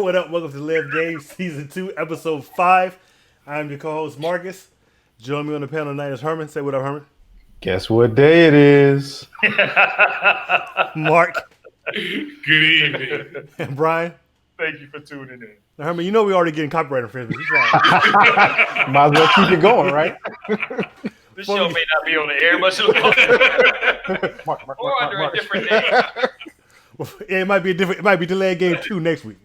What up? Welcome to Live Game Season 2, Episode 5. I'm your co-host, Marcus. Join me on the panel tonight is Herman. Say what up, Herman. Guess what day it is? Mark. Good evening. And Brian. Thank you for tuning in. Now, Herman, you know we're already getting copyright infringement. Might as well keep it going, right? This show may not be on the air much longer. Or under a different name. Yeah, it might be delayed game 2 next week.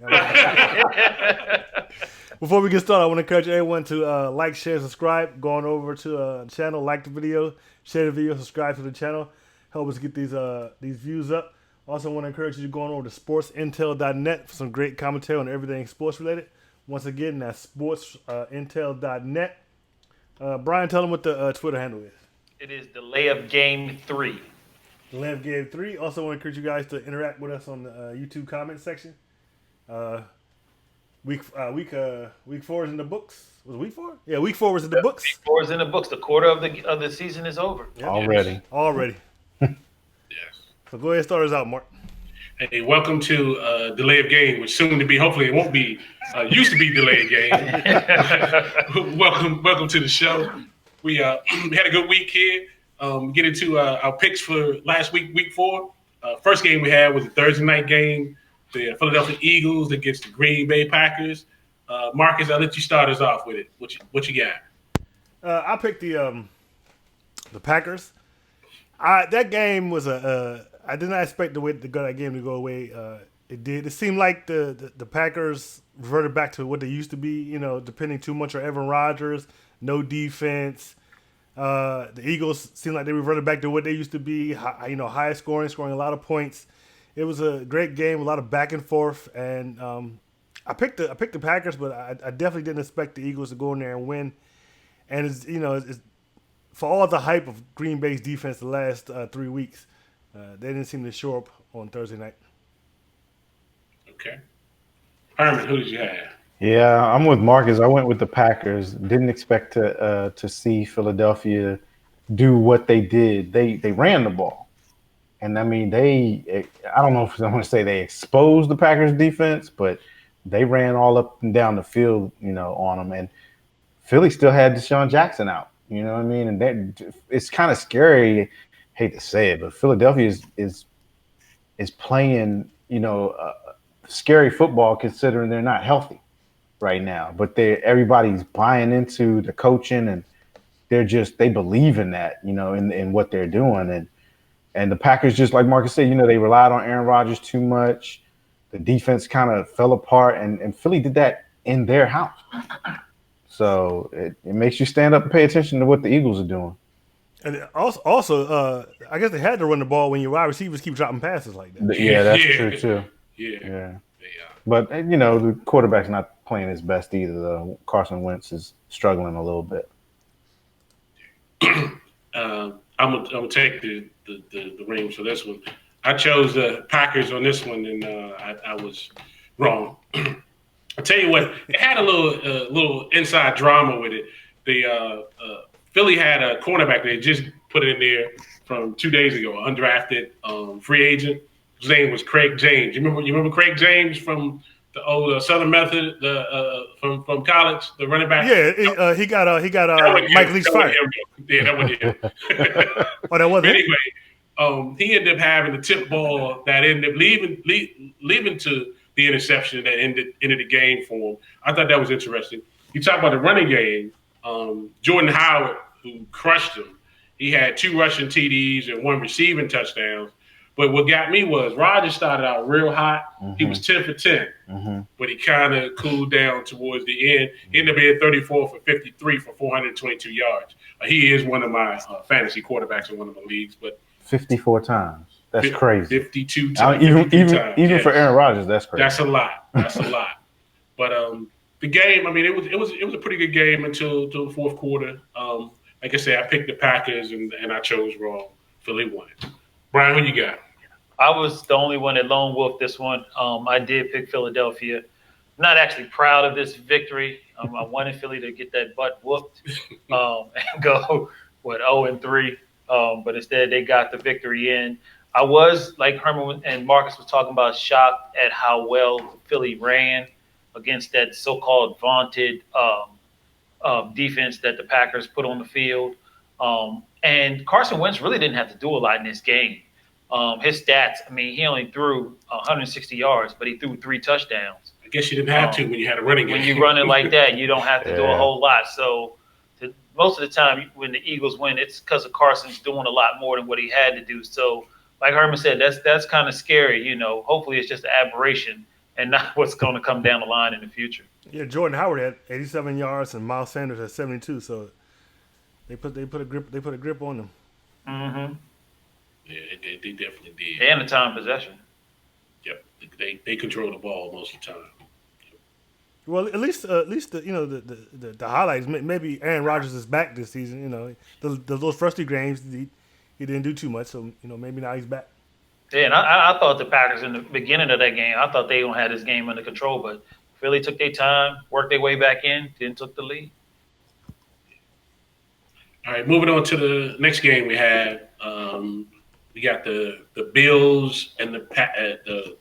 Before we get started, I want to encourage everyone to like, share, subscribe. Go on over to the channel, like the video, share the video, subscribe to the channel. Help us get these views up. Also, want to encourage you to go on over to sportsintel.net for some great commentary on everything sports related. Once again, that's sportsintel.net. Brian, tell them what the Twitter handle is. It is the layup game 3. Lamb Game 3. Also want to encourage you guys to interact with us on the YouTube comment section. Week 4 is in the books. Was it week 4? Yeah, week 4 was in the books. Week 4 is in the books. The quarter of the season is over. Yep. Already. Yes. So go ahead and start us out, Mark. Hey, welcome to Delay of Game, which soon to be, hopefully it won't be, used to be Delayed Game. welcome to the show. We had a good week here. Get into our picks for last week, week 4. First game we had was a Thursday night game, the Philadelphia Eagles against the Green Bay Packers. Marcus, I'll let you start us off with it. What you got? I picked the Packers. That game was I did not expect that game to go away. It did. It seemed like the Packers reverted back to what they used to be. You know, depending too much on Aaron Rodgers, no defense. The Eagles seemed like they reverted back to what they used to be. High scoring a lot of points. It was a great game, a lot of back and forth, and I picked the Packers, but I definitely didn't expect the Eagles to go in there and win. And it's for all the hype of Green Bay's defense the last 3 weeks, they didn't seem to show up on Thursday night. Okay. Herman, who did you have? Yeah, I'm with Marcus. I went with the Packers. Didn't expect to see Philadelphia do what they did. They ran the ball. And, I mean, I don't know if I want to say they exposed the Packers defense, but they ran all up and down the field, on them. And Philly still had Deshaun Jackson out. You know what I mean? And it's kind of scary. Hate to say it, but Philadelphia is playing, scary football considering they're not healthy right now. But everybody's buying into the coaching, and they believe in that, in what they're doing. And the Packers, just like Marcus said, they relied on Aaron Rodgers too much. The defense kind of fell apart, and Philly did that in their house. So it makes you stand up and pay attention to what the Eagles are doing. And also, I guess they had to run the ball when your wide receivers keep dropping passes like that. Yeah, that's true too. Yeah. But the quarterback's not playing his best either. Though Carson Wentz is struggling a little bit. I'm gonna take the reins for this one. I chose the Packers on this one, and I was wrong. I'll tell you what, it had a little inside drama with it. The Philly had a cornerback they just put in there from 2 days ago, undrafted free agent. His name was Craig James. You remember Craig James from the old Southern Method, from college, the running back? Yeah, he got Mike Leach fired. Yeah, that wasn't him. Oh, that wasn't. Anyway, he ended up having the tip ball that ended up leaving to the interception that ended the game for him. I thought that was interesting. You talk about the running game. Jordan Howard, who crushed him, he had 2 rushing TDs and 1 receiving touchdown. But what got me was Rodgers started out real hot. Mm-hmm. He was 10 for 10, but he kind of cooled down towards the end. He ended up being 34 for 53 for 422 yards. He is one of my fantasy quarterbacks in one of the leagues. But 54 times. That's crazy. 52 times. Even for Aaron Rodgers, that's crazy. That's a lot. But the game, I mean, it was a pretty good game until the fourth quarter. Like I said, I picked the Packers and I chose wrong. Philly won it. Brian, what you got? I was the only one that lone wolfed this one. I did pick Philadelphia. I'm not actually proud of this victory. I wanted Philly to get that butt whooped and go 0-3. But instead, they got the victory in. I was, like Herman and Marcus was talking about, shocked at how well Philly ran. against that so-called vaunted defense that the Packers put on the field. And Carson Wentz really didn't have to do a lot in this game. His stats, I mean, he only threw 160 yards, but he threw 3 touchdowns. I guess you didn't have to when you had a running game. When you run it like that, you don't have to do a whole lot. So most of the time when the Eagles win, it's because of Carson's doing a lot more than what he had to do. So like Herman said, that's kind of scary. Hopefully it's just an aberration and not what's going to come down the line in the future. Yeah, Jordan Howard had 87 yards and Miles Sanders had 72. So they put a grip on them. Mm-hmm. Yeah, they definitely did. And the time possession. Yep, they control the ball most of the time. Well, at least the highlights. Maybe Aaron Rodgers is back this season. Those first 2 games he didn't do too much, so maybe now he's back. Yeah, and I thought the Packers in the beginning of that game, I thought they gonna have this game under control, but Philly took their time, worked their way back in, then took the lead. All right, moving on to the next game we had. We got the Bills and the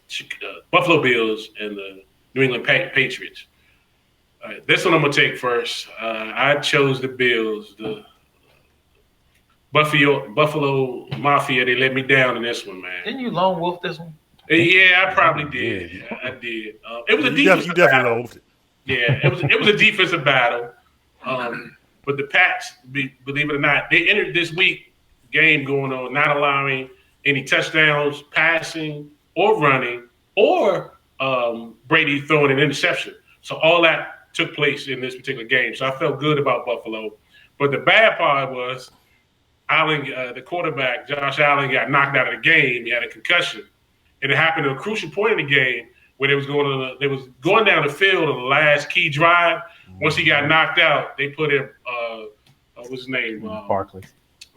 Buffalo Bills and the New England Patriots. All right, this one I'm gonna take first. I chose the Bills. The Buffalo Mafia, they let me down in this one, man. Didn't you lone wolf this one? Yeah, I probably did. Yeah, I did. It was a defensive battle. Lone wolfed it. Yeah, it was a defensive battle. But the Pats, believe it or not, they entered this week game going on, not allowing any touchdowns, passing or running, or Brady throwing an interception. So all that took place in this particular game. So I felt good about Buffalo. But the bad part was Allen, the quarterback, Josh Allen, got knocked out of the game. He had a concussion. And it happened at a crucial point in the game where they was going down the field on the last key drive. Once he got knocked out, they put in what's his name?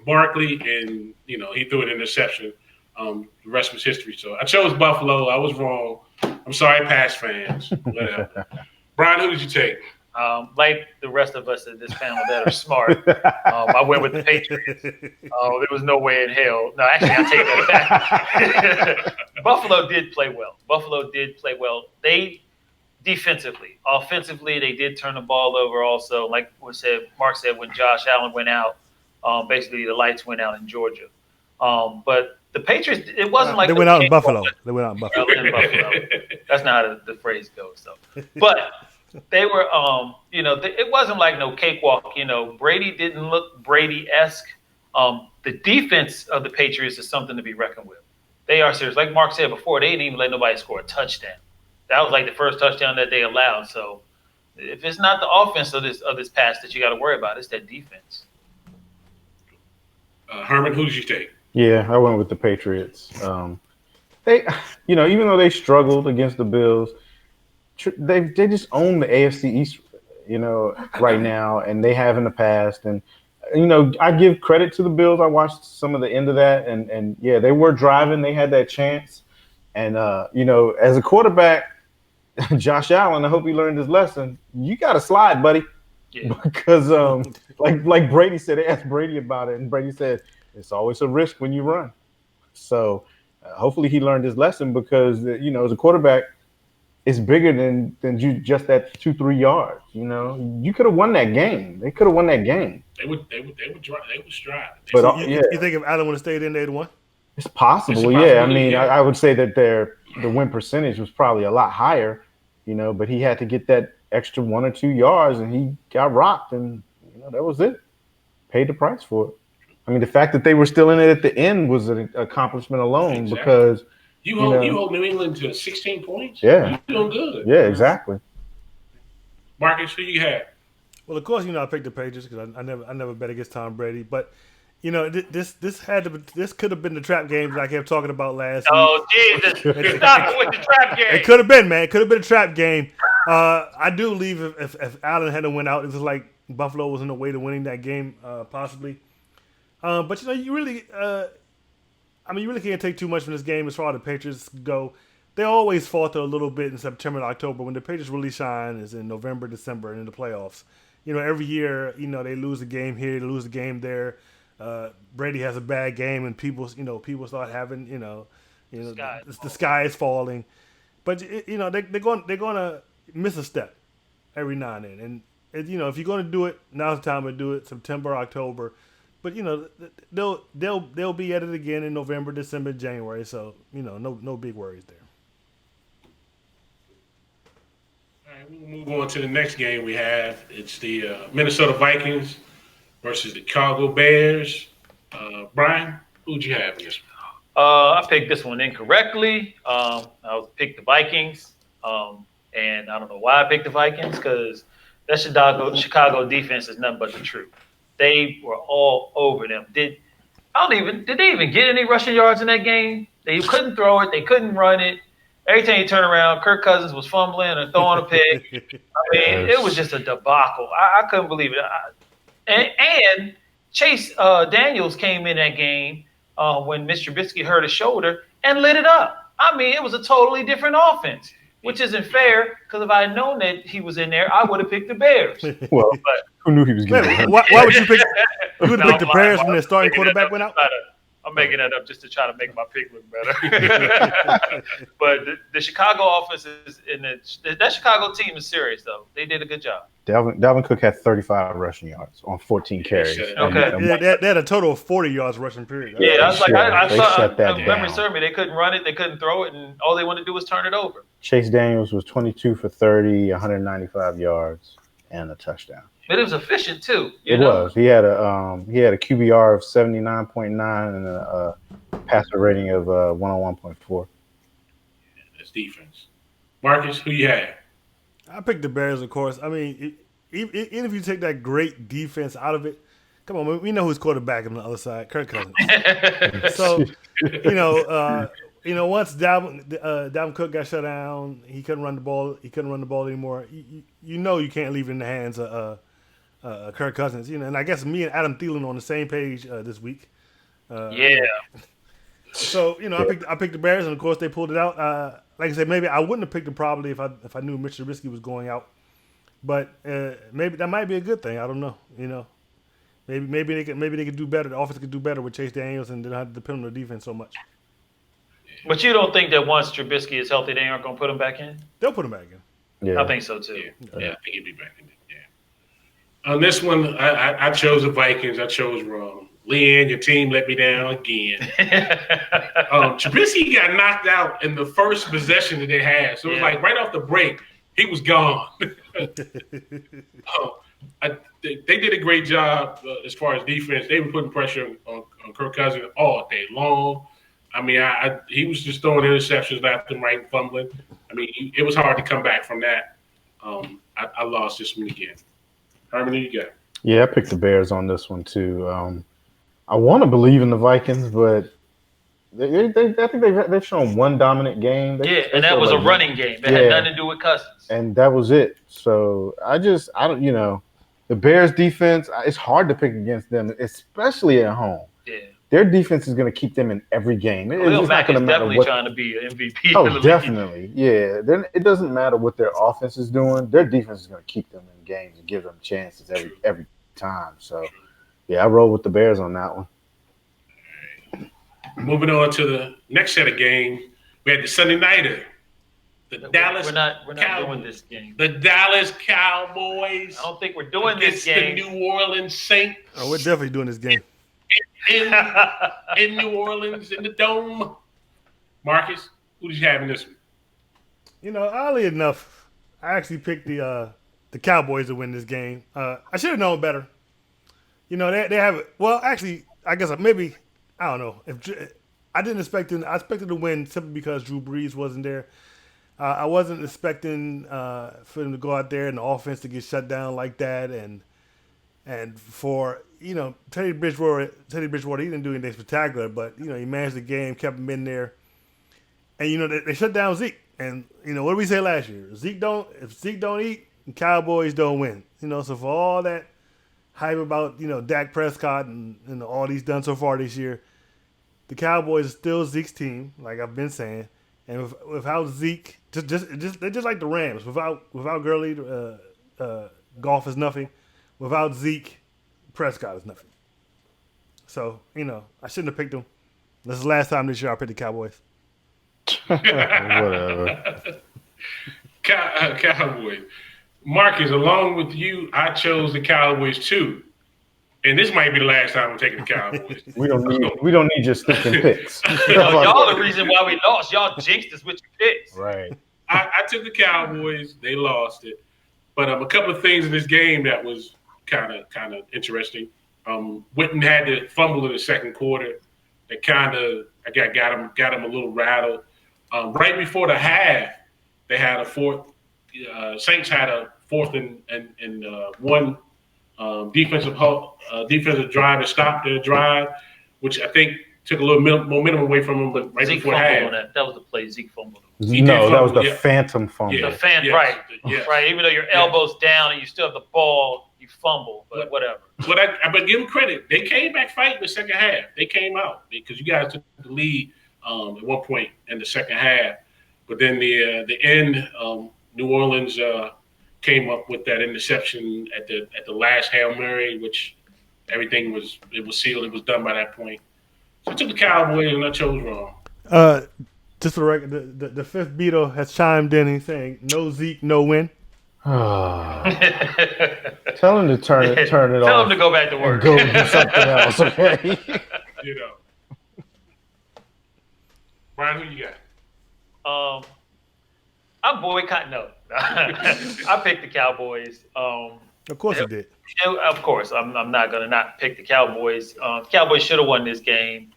Barkley, and he threw an interception. The rest was history. So I chose Buffalo. I was wrong. I'm sorry, Pats fans. Whatever. Brian, who did you take? Like the rest of us at this panel that are smart, I went with the Patriots. There was no way in hell. No, actually, I take that back. Buffalo did play well. They defensively, offensively, they did turn the ball over. Also, like Mark said, when Josh Allen went out, basically the lights went out in Georgia. But the Patriots, it wasn't like they went out in Buffalo. They went out in Buffalo. That's not how the phrase goes, though. But they were, it wasn't like no cakewalk. Brady didn't look Brady-esque. The defense of the Patriots is something to be reckoned with. They are serious. Like Mark said before, they didn't even let nobody score a touchdown. That was like the first touchdown that they allowed. So if it's not the offense of this pass that you got to worry about, it's that defense. Herman, who did you take? Yeah, I went with the Patriots. They, even though they struggled against the Bills, they just own the AFC East, right now, and they have in the past. And I give credit to the Bills. I watched some of the end of that, and yeah, they were driving. They had that chance, and as a quarterback, Josh Allen, I hope he learned his lesson. You got to slide, buddy, because like Brady said, they asked Brady about it, and Brady said it's always a risk when you run. So hopefully he learned his lesson because as a quarterback, it's bigger than you just that 2-3 yards. You could have won that game. They could have won that game. They would strive. But you think if Allen would have stayed in, they'd won? It's possible. Yeah. I mean, I would say that the win percentage was probably a lot higher. But he had to get that extra 1 or 2 yards, and he got rocked, and that was it. Paid the price for it. I mean, the fact that they were still in it at the end was an accomplishment alone because. You hold New England to 16 points? Yeah. You're doing good. Yeah, exactly. Marcus, who you had? Well, of course, I picked the Patriots because I never bet against Tom Brady. But, this could have been the trap game that I kept talking about last week. Oh, Jesus. Stop it with the trap game. It could have been, man. It could have been a trap game. I do believe if Allen hadn't went out, it was like Buffalo was on the way to winning that game, possibly. But, you really can't take too much from this game as far as the Patriots go. They always falter a little bit in September and October. When the Patriots really shine is in November, December, and in the playoffs. Every year, they lose a game here, they lose a game there. Brady has a bad game, and people start having, the sky is falling. But they're going to miss a step every now and then. And if you're going to do it, now's the time to do it. September, October, but they'll be at it again in November, December, January. So no big worries there. All right, we'll move on to the next game we have. It's the Minnesota Vikings versus the Chicago Bears. Brian, who'd you have in this one? I picked this one incorrectly. I picked the Vikings, and I don't know why I picked the Vikings because that Chicago defense is nothing but the truth. They were all over them. Did they even get any rushing yards in that game? They couldn't throw it. They couldn't run it. Every time you turn around, Kirk Cousins was fumbling or throwing a pick. I mean, it was just a debacle. I couldn't believe it. And Chase Daniels came in that game when Mr. Trubisky hurt his shoulder and lit it up. I mean, it was a totally different offense, which isn't fair because if I had known that he was in there, I would have picked the Bears. Well, who knew he was getting hurt? Why would you pick? You would have picked the Bears when their starting quarterback went out. I'm making that up just to try to make my pick look better. But the Chicago offense that Chicago team is serious though. They did a good job. Dalvin Cook had 35 rushing yards on 14 carries. Okay. They had a total of 40 yards rushing period. Yeah, I was like, I shut that memory down. served me. They couldn't run it, they couldn't throw it, and all they wanted to do was turn it over. Chase Daniels was 22 for 30, 195 yards, and a touchdown. But it was efficient too. It was. He had a QBR of 79.9 and a passer rating of 101.4. That's defense. Marcus, who you have? I picked the Bears, of course. I mean, even if you take that great defense out of it, come on, we know who's quarterback on the other side, Kirk Cousins. So, once Dalvin Cook got shut down, he couldn't run the ball. He couldn't run the ball anymore. You can't leave it in the hands of Kirk Cousins. And I guess me and Adam Thielen on the same page this week. Yeah. So I picked the Bears, and of course they pulled it out. Like I said, maybe I wouldn't have picked them probably if I knew Mitch Trubisky was going out, but maybe that might be a good thing. I don't know. Maybe they could do better. The offense could do better with Chase Daniels, and they don't have to depend on the defense so much. But you don't think that once Trubisky is healthy, they aren't going to put him back in? They'll put him back in. Yeah. I think so too. Yeah, I think he'd be back in it. Yeah. On this one, I chose the Vikings. I chose wrong. Leanne, your team let me down again. Trubisky got knocked out in the first possession that they had. So it was like right off the break, he was gone. They did a great job as far as defense. They were putting pressure on Kirk Cousins all day long. I mean, he was just throwing interceptions left and right and fumbling. I mean, it was hard to come back from that. I lost this one again. Herman, who you got? Yeah, I picked the Bears on this one too. I want to believe in the Vikings, but I think they've shown one dominant game. And that was a running game. It had nothing to do with Cousins. And that was it. So I don't, the Bears defense, it's hard to pick against them, especially at home. Yeah. Their defense is going to keep them in every game. Khalil Mack is definitely trying to be an MVP. Oh, definitely. Yeah. Then it doesn't matter what their offense is doing. Their defense is going to keep them in games and give them chances every time. So, yeah, I roll with the Bears on that one. Moving on to the next set of games, we had the Sunday nighter. Dallas. We're not doing this game. The Dallas Cowboys. I don't think we're doing this game. The New Orleans Saints. Oh, we're definitely doing this game. In New Orleans, in the Dome. Marcus, who did you have in this one? Oddly enough, I actually picked the Cowboys to win this game. I should have known better. They have it. Well, actually, I guess maybe I don't know. I didn't expect them. I expected to win simply because Drew Brees wasn't there. I wasn't expecting for them to go out there and the offense to get shut down like that, and for Teddy Bridgewater, he didn't do anything spectacular, but he managed the game, kept him in there, and they shut down Zeke. And what did we say last year? If Zeke don't eat, the Cowboys don't win. So for all that hype about Dak Prescott and all he's done so far this year, the Cowboys are still Zeke's team, like I've been saying. And without Zeke, they're just like the Rams. Without Gurley, Goff is nothing. Without Zeke, Prescott is nothing. So I shouldn't have picked them. This is the last time this year I picked the Cowboys. Whatever. Cowboys. Marcus, along with you, I chose the Cowboys too. And this might be the last time I'm taking the Cowboys. We don't need your sticking picks. Y'all the reason why we lost. Y'all jinxed us with your picks. Right. I took the Cowboys. They lost it. But a couple of things in this game that was kind of interesting. Witten had to fumble in the second quarter. That kind of got him a little rattled. Right before the half, they had a fourth. Saints had a fourth and one defensive drive to stop their drive, which I think took a little momentum away from them. But right Zeke before fumbled half, on that was the play. Zeke fumbled. No, that was the yeah. phantom fumble. Yeah. Right. Yes. Right. Even though your elbow's down and you still have the ball, you fumble. But whatever. But give them credit. They came back fighting the second half. They came out because you guys took the lead at one point in the second half. But then the end, New Orleans came up with that interception at the last Hail Mary, which everything was sealed. It was done by that point. So I took the Cowboys and I chose wrong. Just for the record, the fifth Beatle has chimed in. He's saying, "No Zeke, no win." Tell him to turn it Tell off. him to go back to work. Go do something else, okay? Brian, who you got? I'm boycotting. No, I picked the Cowboys. Of course he did. Of course, I'm not going to not pick the Cowboys. Cowboys should have won this game.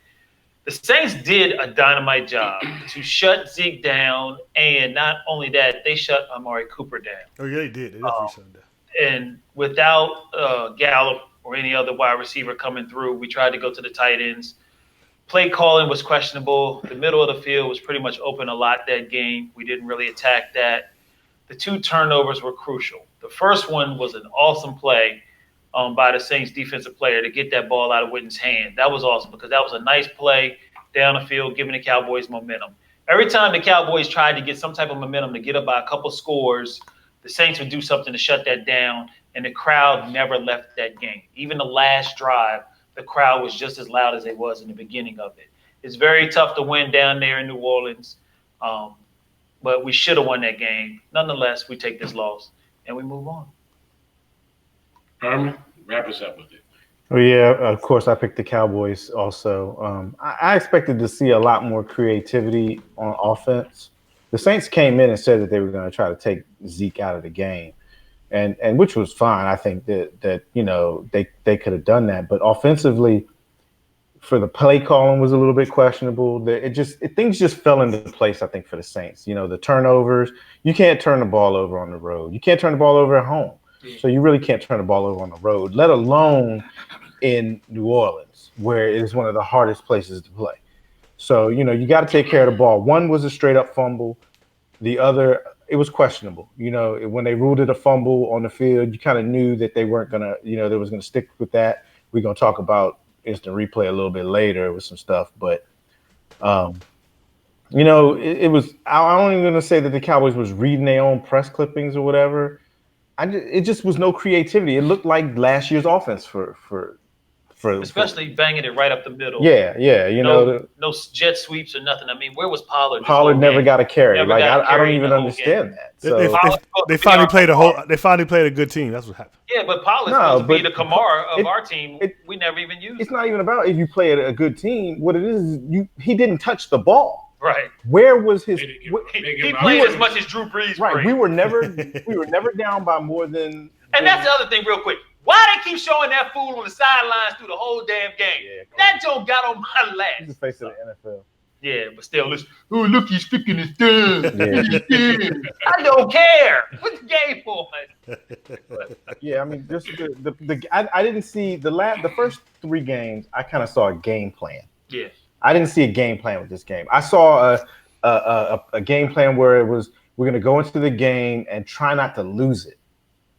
The Saints did a dynamite job to shut Zeke down, and not only that, they shut Amari Cooper down. Oh yeah, they did. They definitely shut him down. And without Gallup or any other wide receiver coming through, we tried to go to the tight ends. Play calling was questionable. The middle of the field was pretty much open a lot that game. We didn't really attack that. The two turnovers were crucial. The first one was an awesome play by the Saints defensive player to get that ball out of Witten's hand. That was awesome because that was a nice play down the field, giving the Cowboys momentum. Every time the Cowboys tried to get some type of momentum to get up by a couple scores, the Saints would do something to shut that down, and the crowd never left that game. Even the last drive, the crowd was just as loud as it was in the beginning of it. It's very tough to win down there in New Orleans, but we should have won that game. Nonetheless, we take this loss, and we move on. Herman, wrap us up with it. Oh yeah, of course I picked the Cowboys also. I expected to see a lot more creativity on offense. The Saints came in and said that they were going to try to take Zeke out of the game, and which was fine. I think that you know they could have done that, but offensively, for the play calling was a little bit questionable. Things just fell into place. I think for the Saints, you know, the turnovers. You can't turn the ball over on the road. You can't turn the ball over at home. So you really can't turn the ball over on the road, let alone in New Orleans, where it is one of the hardest places to play. So, you know, you got to take care of the ball. One was a straight up fumble. The other, it was questionable. You know, when they ruled it a fumble on the field, you kind of knew that they weren't going to, you know, they was going to stick with that. We're going to talk about instant replay a little bit later with some stuff. But, you know, it was, I don't even going to say that the Cowboys was reading their own press clippings or whatever. It just was no creativity. It looked like last year's offense for especially banging it right up the middle. Yeah. You know, no jet sweeps or nothing. I mean, where was Pollard? Pollard never got a carry. Like I don't even understand that. So they finally played They finally played a good team. That's what happened. Yeah, but Pollard's supposed to be the Kamara of our team. We never even used. It's not even about if you play a good team. What it is he didn't touch the ball. Right. Where was his? He played as much as Drew Brees. Right. We were never down by more than. And that's the other thing, real quick. Why they keep showing that fool on the sidelines through the whole damn game? Yeah, that joke got on my last. He's the face of the NFL. Yeah, but still, listen. Oh, look, he's sticking his thumb. Yeah. I don't care. What's the game for? Yeah, I mean, just I didn't see the first three games. I kind of saw a game plan. Yeah. I didn't see a game plan with this game. I saw a game plan where it was we're going to go into the game and try not to lose it,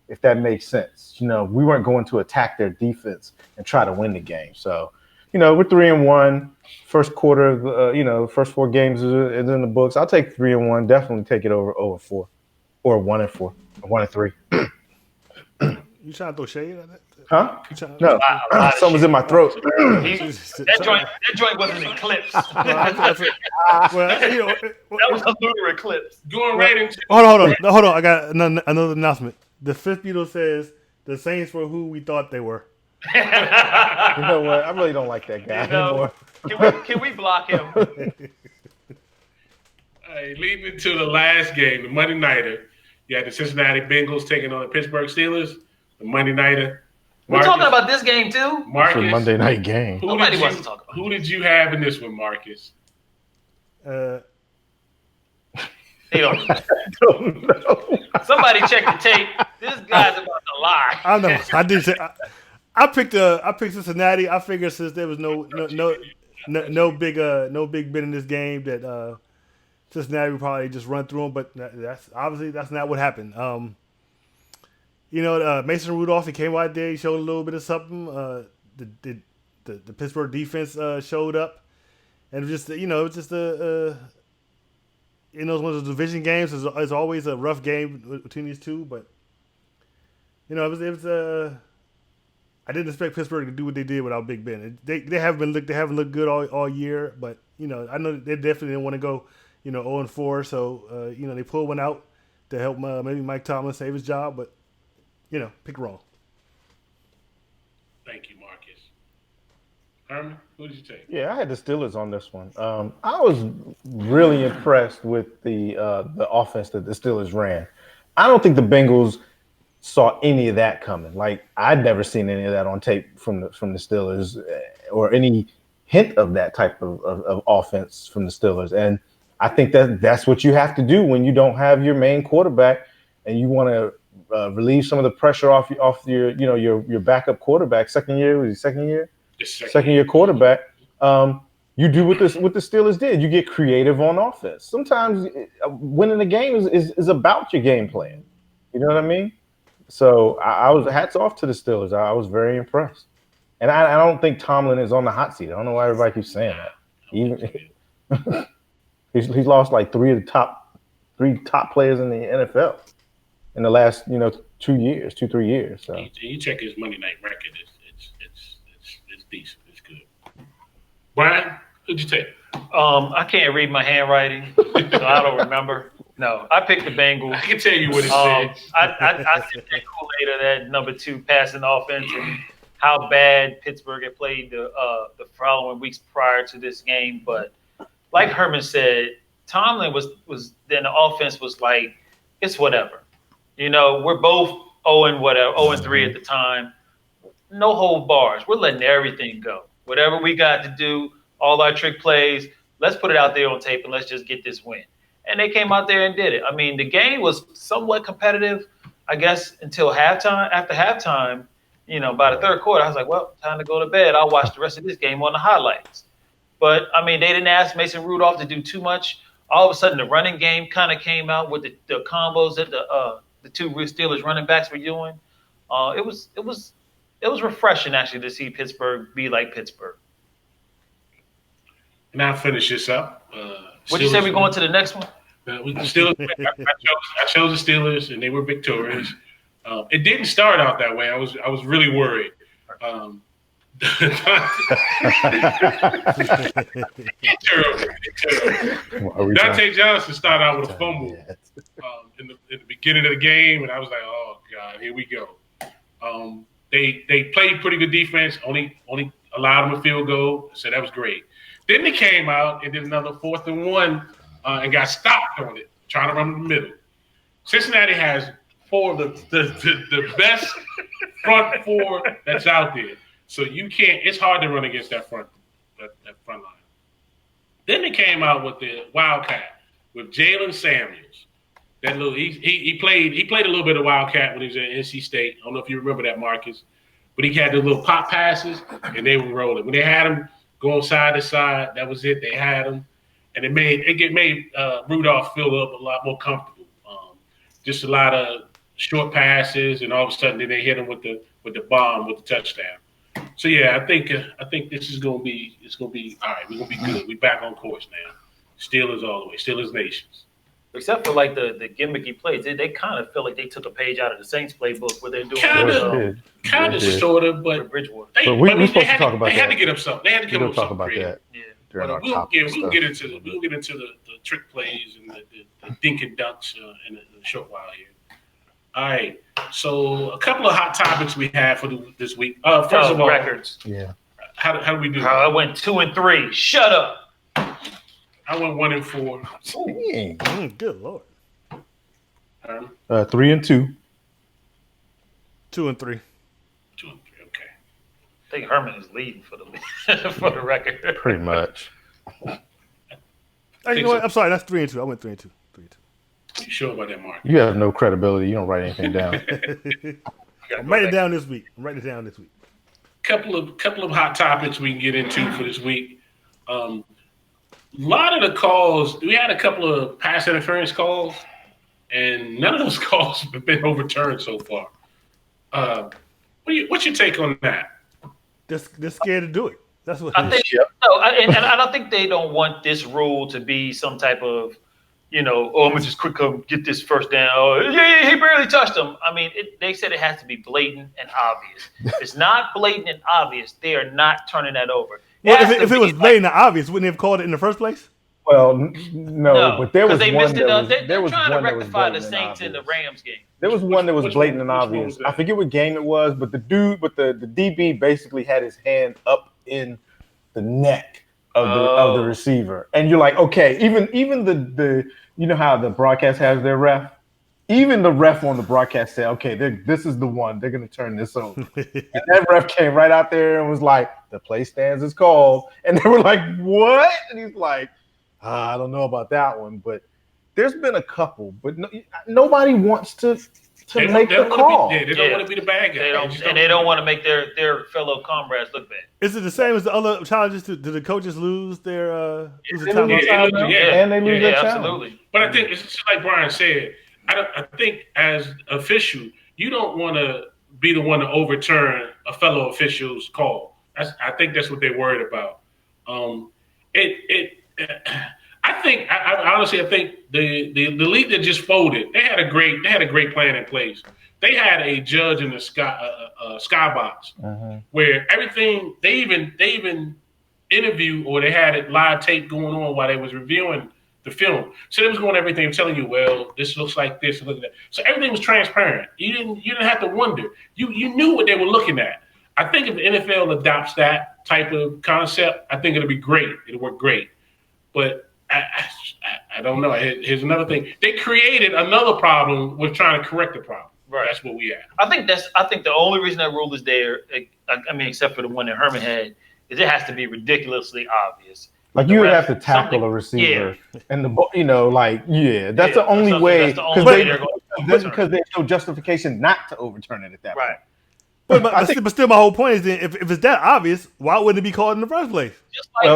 if that makes sense. You know, we weren't going to attack their defense and try to win the game. So, you know, we're 3-1. First quarter, first four games is in the books. I'll take 3-1. Definitely take it over 4 or 1-4, or 1-3. You trying to throw shade at that? Huh? You trying, No, A lot of something's shit. in my throat. That joint was an eclipse. Well, you know, That was a lunar eclipse. Going right into hold on. No, hold on. I got another announcement. The fifth Beatle says the Saints were who we thought they were. You know what? I really don't like that guy anymore. Can we block him? leading into the last game, the Monday Nighter. You had the Cincinnati Bengals taking on the Pittsburgh Steelers. The Monday Nighter. We're talking about this game too. Marcus, It's a Monday night game. Nobody wants to talk about. Who did you have in this one, Marcus? They don't. I don't know. Somebody check the tape. This guy's about to lie. I know. I did say I picked Cincinnati. I figured since there was no big bet in this game that Cincinnati would probably just run through them. But that's not what happened. Mason Rudolph, he came out there. He showed a little bit of something. The Pittsburgh defense showed up, and it was just one of those division games. It's always a rough game between these two, but it was. I didn't expect Pittsburgh to do what they did without Big Ben. They haven't looked good all year, but I know they definitely didn't want to go 0-4. So they pulled one out to help maybe Mike Tomlin save his job, but pick wrong. Thank you, Marcus. Herman, who did you take? Yeah, I had the Steelers on this one. I was really impressed with the offense that the Steelers ran. I don't think the Bengals saw any of that coming. Like, I'd never seen any of that on tape from the Steelers, or any hint of that type of offense from the Steelers. And I think that's what you have to do when you don't have your main quarterback and you want to relieve some of the pressure off your backup quarterback. Second year quarterback. You do what the Steelers did. You get creative on offense. Sometimes winning the game is about your game plan. You know what I mean? So I was hats off to the Steelers. I was very impressed. And I don't think Tomlin is on the hot seat. I don't know why everybody keeps saying that. He's lost like three top players in the NFL in the last 3 years. So you check his Monday night record. It's decent. It's good. Brian, who'd you take? I can't read my handwriting, so I don't remember. No, I picked the Bengals. I can tell you what it said. I sipped that Kool-Aid of that number 2 passing offense and how bad Pittsburgh had played the following weeks prior to this game. But like Herman said, Tomlin was then the offense was like, it's whatever. We're both 0-3 at the time. No hold bars. We're letting everything go. Whatever we got to do, all our trick plays, let's put it out there on tape and let's just get this win. And they came out there and did it. I mean, the game was somewhat competitive, I guess, until halftime. After halftime, by the third quarter, I was like, well, time to go to bed. I'll watch the rest of this game on the highlights. But, I mean, they didn't ask Mason Rudolph to do too much. All of a sudden, the running game kind of came out with the combos that the two Steelers running backs were doing. It was refreshing, actually, to see Pittsburgh be like Pittsburgh. And I'll finish this up. What'd you say we're going to the next one? I chose the Steelers, and they were victorious. It didn't start out that way. I was really worried. Dante Johnson started out with a fumble in the beginning of the game, and I was like, "Oh God, here we go." They played pretty good defense. Only allowed them a field goal, so that was great. Then they came out and did another 4th and 1 and got stopped on it, trying to run in the middle. Cincinnati has 4 of the best front 4 that's out there. So you can't. It's hard to run against that front line. Then they came out with the Wildcat with Jalen Samuels. That little he played a little bit of Wildcat when he was at NC State. I don't know if you remember that, Marcus, but he had the little pop passes and they were rolling. When they had him going side to side, that was it. They had him, and it made Rudolph feel a lot more comfortable. Just a lot of short passes, and all of a sudden then they hit him with the bomb with the touchdown. So yeah, I think this is gonna be all right. We're gonna be good. We're back on course now. Steelers all the way. Steelers Nations. except for like the gimmicky plays, they kind of feel like they took a page out of the Saints playbook where they're doing kind of sort of, but Bridgewater. we're supposed to talk about they that. had to get him something. They had to give him something about creative. that. Yeah. During our we'll get into stuff. the trick plays and the dink and dunks in a short while here. All right. So a couple of hot topics we have for this week. First of all, records. Yeah. How do we do? I went 2-3. Shut up. I went 1-4. Dang. Good Lord. 3-2. 2-3. 2-3. Okay. I think Herman is leading for the for the record. Pretty much. You know what? I'm sorry. That's 3-2. I went 3-2. 3-2. You sure about that, Mark? You have no credibility. You don't write anything down. I'm writing it down this week. Couple of hot topics we can get into for this week. A lot of the calls, we had a couple of pass interference calls, and none of those calls have been overturned so far. What's your take on that? They're scared to do it. That's what I think. No, and I don't think they don't want this rule to be some type of, I'm gonna just quick come get this first down. Oh, yeah, he barely touched him. I mean, they said it has to be blatant and obvious. If it's not blatant and obvious, they are not turning that over. Well, if it was blatant and obvious, wouldn't they have called it in the first place? Well, no, but there was they one missed it. there was trying one to that was rectify the blatant and Saints in the obvious. Rams game. There was one that was blatant and which one obvious. was that? I forget what game it was, but the DB basically had his hand up in the neck of the receiver, and you're like, okay, even the you know how the broadcast has their ref. Even the ref on the broadcast said, okay, this is the one. They're going to turn this over. And that ref came right out there and was like, the play stands is called. And they were like, what? And he's like, I don't know about that one. But there's been a couple. But nobody wants to make the call. They don't want to be the bad guy. They don't want to make their fellow comrades look bad. Is it the same as the other challenges? Do the coaches lose their And they lose their challenge. Absolutely. But I think it's just like Brian said. I think as official, you don't want to be the one to overturn a fellow official's call. I think that's what they're worried about. I honestly think the league that just folded, they had a great plan in place. They had a judge in the skybox where everything they even interviewed, or they had it live tape going on while they was reviewing the film. So they was going everything, telling you, well, this looks like this, look at that. So everything was transparent. You didn't have to wonder. You knew what they were looking at. I think if the NFL adopts that type of concept, I think it'll be great. It'll work great. But I don't know. Here's another thing. They created another problem with trying to correct the problem. Right. That's what we have. I think the only reason that rule is there, I mean, except for the one that Herman had, is it has to be ridiculously obvious. Like you would have to tackle a receiver, and that's the only way, because there's no justification not to overturn it at that point. But still, my whole point is that if it's that obvious, why wouldn't it be called in the first place?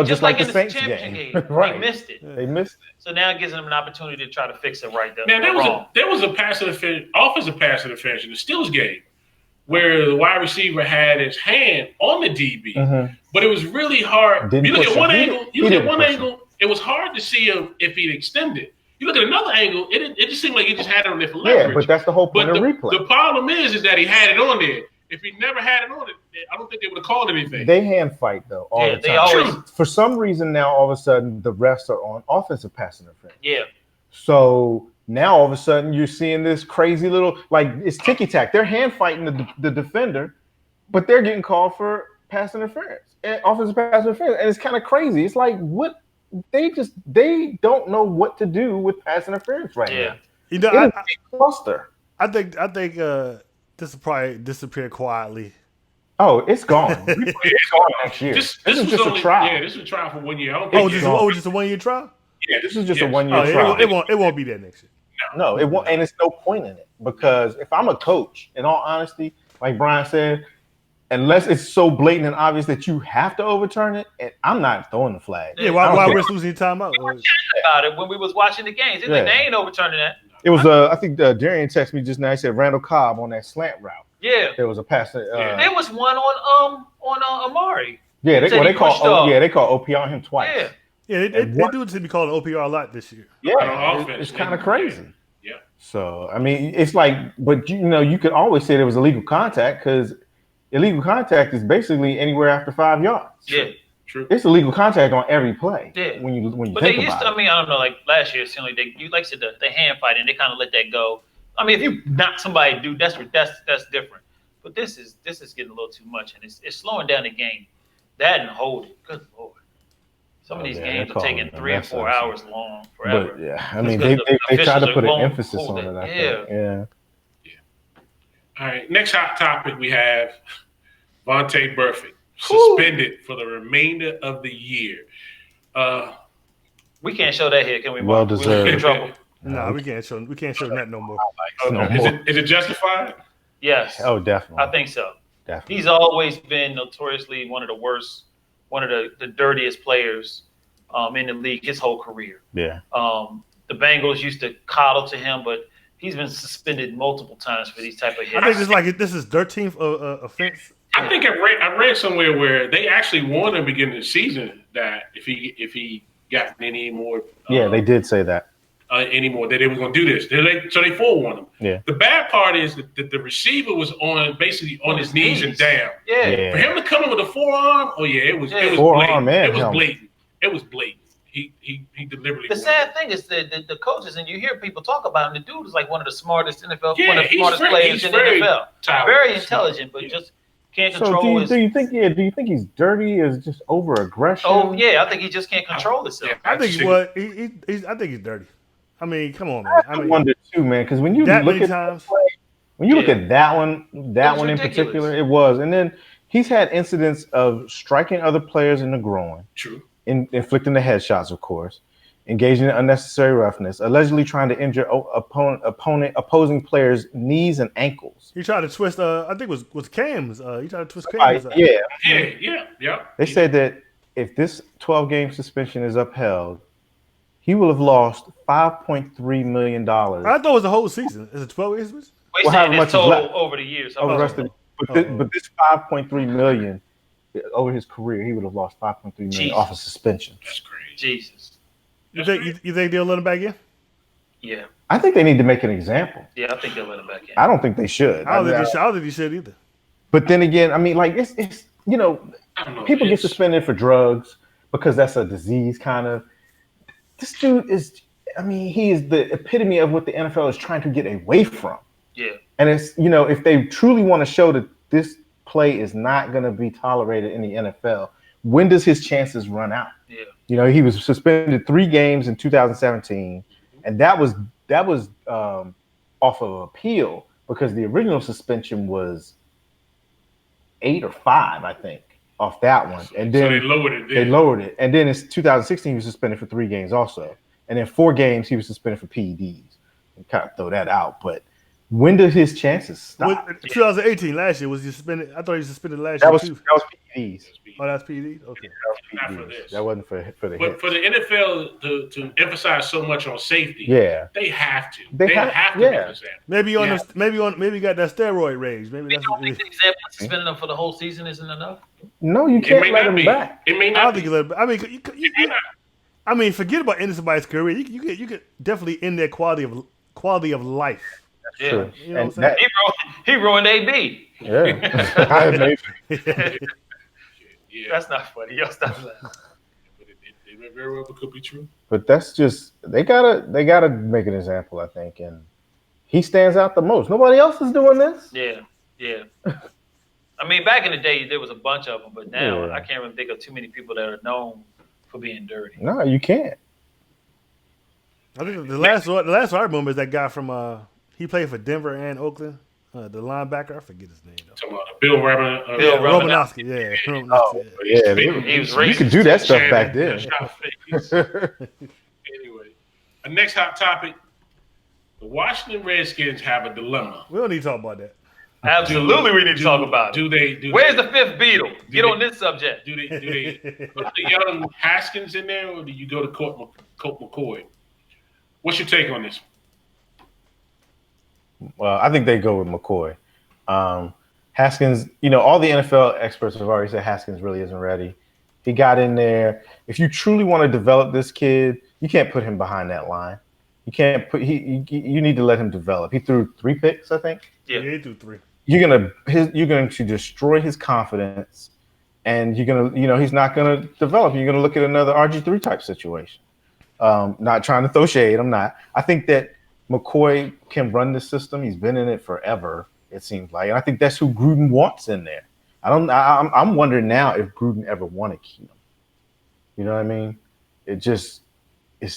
Just like the Saints game, right? They missed it. They missed it. So now it gives them an opportunity to try to fix it right. Now there was a offensive pass interference in the Steelers game, where the wide receiver had his hand on the DB, but it was really hard. You look at one angle, it was hard to see if he'd extended. You look at another angle, it just seemed like he just had it on there for leverage. Yeah, but that's the whole point of replay. The problem is that he had it on there. If he never had it on it, I don't think they would have called anything. They hand fight, though, all the time. They always, for some reason, now all of a sudden, the refs are on offensive pass interference. Yeah. So now all of a sudden, you're seeing this crazy little, it's ticky-tack. They're hand fighting the defender, but they're getting called for pass interference, offensive pass interference. And it's kind of crazy. It's like, what? They don't know what to do with pass interference right now. You know, cluster. I think this will probably disappear quietly. Oh, it's gone. It's gone next year. This is just a trial. Yeah, this is a trial for 1 year. Just a 1 year trial? Yeah, this is just a 1 year trial. It won't be there next year. No, it won't, and it's no point in it, because if I'm a coach, in all honesty, like Brian said, unless it's so blatant and obvious that you have to overturn it, and I'm not throwing the flag. Yeah, why risk losing your timeout? We were chatting about it when we was watching the games. They ain't overturning that. It was I think Darian texted me just now. He said Randall Cobb on that slant route. Yeah, there was a pass. There was one on Amari. Yeah, they call OP on him twice. Yeah, they do it to be called an OPR a lot this year. Yeah, On offense, it's kind of crazy. Yeah. So I mean, it's like, but you could always say there was illegal contact because illegal contact is basically anywhere after 5 yards. Yeah. True. It's illegal contact on every play. Yeah. When you But think they used about to. it. I mean, I don't know. Like last year, it seemed like like I said, the hand fighting. They kind of let that go. I mean, if you knock somebody, dude, that's different. But this is getting a little too much, and it's slowing down the game. That and hold it. Good lord. Some of these games are taking 3 or 4 hours long forever. But yeah, I mean, they try to put an emphasis on it. I think. Yeah. All right. Next hot topic we have Vontae Burfict suspended for the remainder of the year. We can't show that here, can we? Well We're deserved. in trouble. No, we can't show that no more. Is it justified? Yes. Oh, definitely. I think so. Definitely. He's always been notoriously one of the worst, one of the dirtiest players in the league his whole career. Yeah. The Bengals used to coddle to him, but he's been suspended multiple times for these type of hits. I think it's like this is 13th offense. I think I read somewhere where they actually warned him beginning of the season that if he got any more, Yeah, they did say that. Anymore that they were going to do this. So they forewarned him. Yeah. The bad part is that the receiver was basically on his knees and down. Yeah. For him to come in with a forearm, it was forearm, blatant. man. It was blatant. It was blatant. He deliberately. The sad thing is that the coaches, and you hear people talk about him, the dude is like one of the smartest NFL, Yeah, one of the smartest players in the NFL. Very intelligent, but just can't control his. Do you think he's dirty? Is just over aggression? Oh yeah, I think he just can't control himself. I think I think he's dirty. I mean, come on, man. I wonder too, man, because when you that look many at times, when you look at that one in ridiculous. particular, it was, and then he's had incidents of striking other players in the groin, True. Inflicting the headshots, of course, engaging in unnecessary roughness, allegedly trying to injure opposing players' knees and ankles. he tried to twist. I think it was Cam's. He tried to twist Cam's. Yeah. They said that if this 12-game suspension is upheld, he will have lost $5.3 million. I thought it was the whole season. Is it 12 games? We're however saying much it's is total left. over the years. Over the rest of but this $5.3 million over his career, he would have lost $5.3 million off of suspension. That's crazy. Jesus. You think they'll let him back in? Yeah. I think they need to make an example. Yeah, I think they'll let him back in. I don't think they should. I don't think he should either. But then again, I mean, like it's I don't know, people get suspended for drugs because that's a disease kind of. This dude is. I mean, he is the epitome of what the NFL is trying to get away from. Yeah. And it's, if they truly want to show that this play is not going to be tolerated in the NFL, when does his chances run out? Yeah. He was suspended 3 games in 2017, and that was off of appeal because the original suspension was 8 or 5, I think, off that one. And then so they lowered it. They lowered it, and then in 2016 he was suspended for 3 games also. And in 4 games, he was suspended for PEDs. And kind of throw that out. But when did his chances stop? 2018, last year, was he suspended? I thought he was suspended last That year, was too. PEDs. Oh, that's PEDs? Okay. Not for this. That wasn't for the But hits. for the NFL to emphasize so much on safety, Yeah. they have to. They have have- to yeah. emphasize that. Maybe he got that steroid rage. Maybe You that's don't think the example of suspending him for the whole season isn't enough? No, you It can't may let not him be. back. It may I not don't be. think you let him. I mean, I mean, forget about ending somebody's career. You could definitely end their quality of life. Yeah. True. You know And what I'm saying? He ruined AB. Yeah. Amazing. Yeah. That's not funny. Y'all stop laughing. But it very well could be true. But that's just they gotta make an example, I think, and he stands out the most. Nobody else is doing this. Yeah. I mean, back in the day, there was a bunch of them, but now Yeah. I can't really think of too many people that are known for being dirty. No, you can't. I think the last one I remember is that guy from he played for Denver and Oakland, the linebacker. I forget his name though. Talking about Bill Robin. Bill Romanowski. Yeah. Oh, yeah. He was You racist. could do that stuff back then. Anyway, the next hot topic: the Washington Redskins have a dilemma. We don't need to talk about that. Absolutely, we need to talk about it. Where's the fifth Beatle? Get on this subject. Do they put the young Haskins in there, or do you go to Colt McCoy? What's your take on this? Well, I think they go with McCoy. Haskins, all the NFL experts have already said Haskins really isn't ready. He got in there. If you truly want to develop this kid, you can't put him behind that line. You can't put you need to let him develop. He threw 3 picks, I think. Yeah, he threw 3. You're going to destroy his confidence, and you're going to he's not going to develop. You're going to look at another RG3 type situation. Not trying to throw shade. I'm not. I think that McCoy can run the system. He's been in it forever, it seems like, and I think that's who Gruden wants in there. I'm wondering now if Gruden ever wanted Keenum. You know what I mean? It's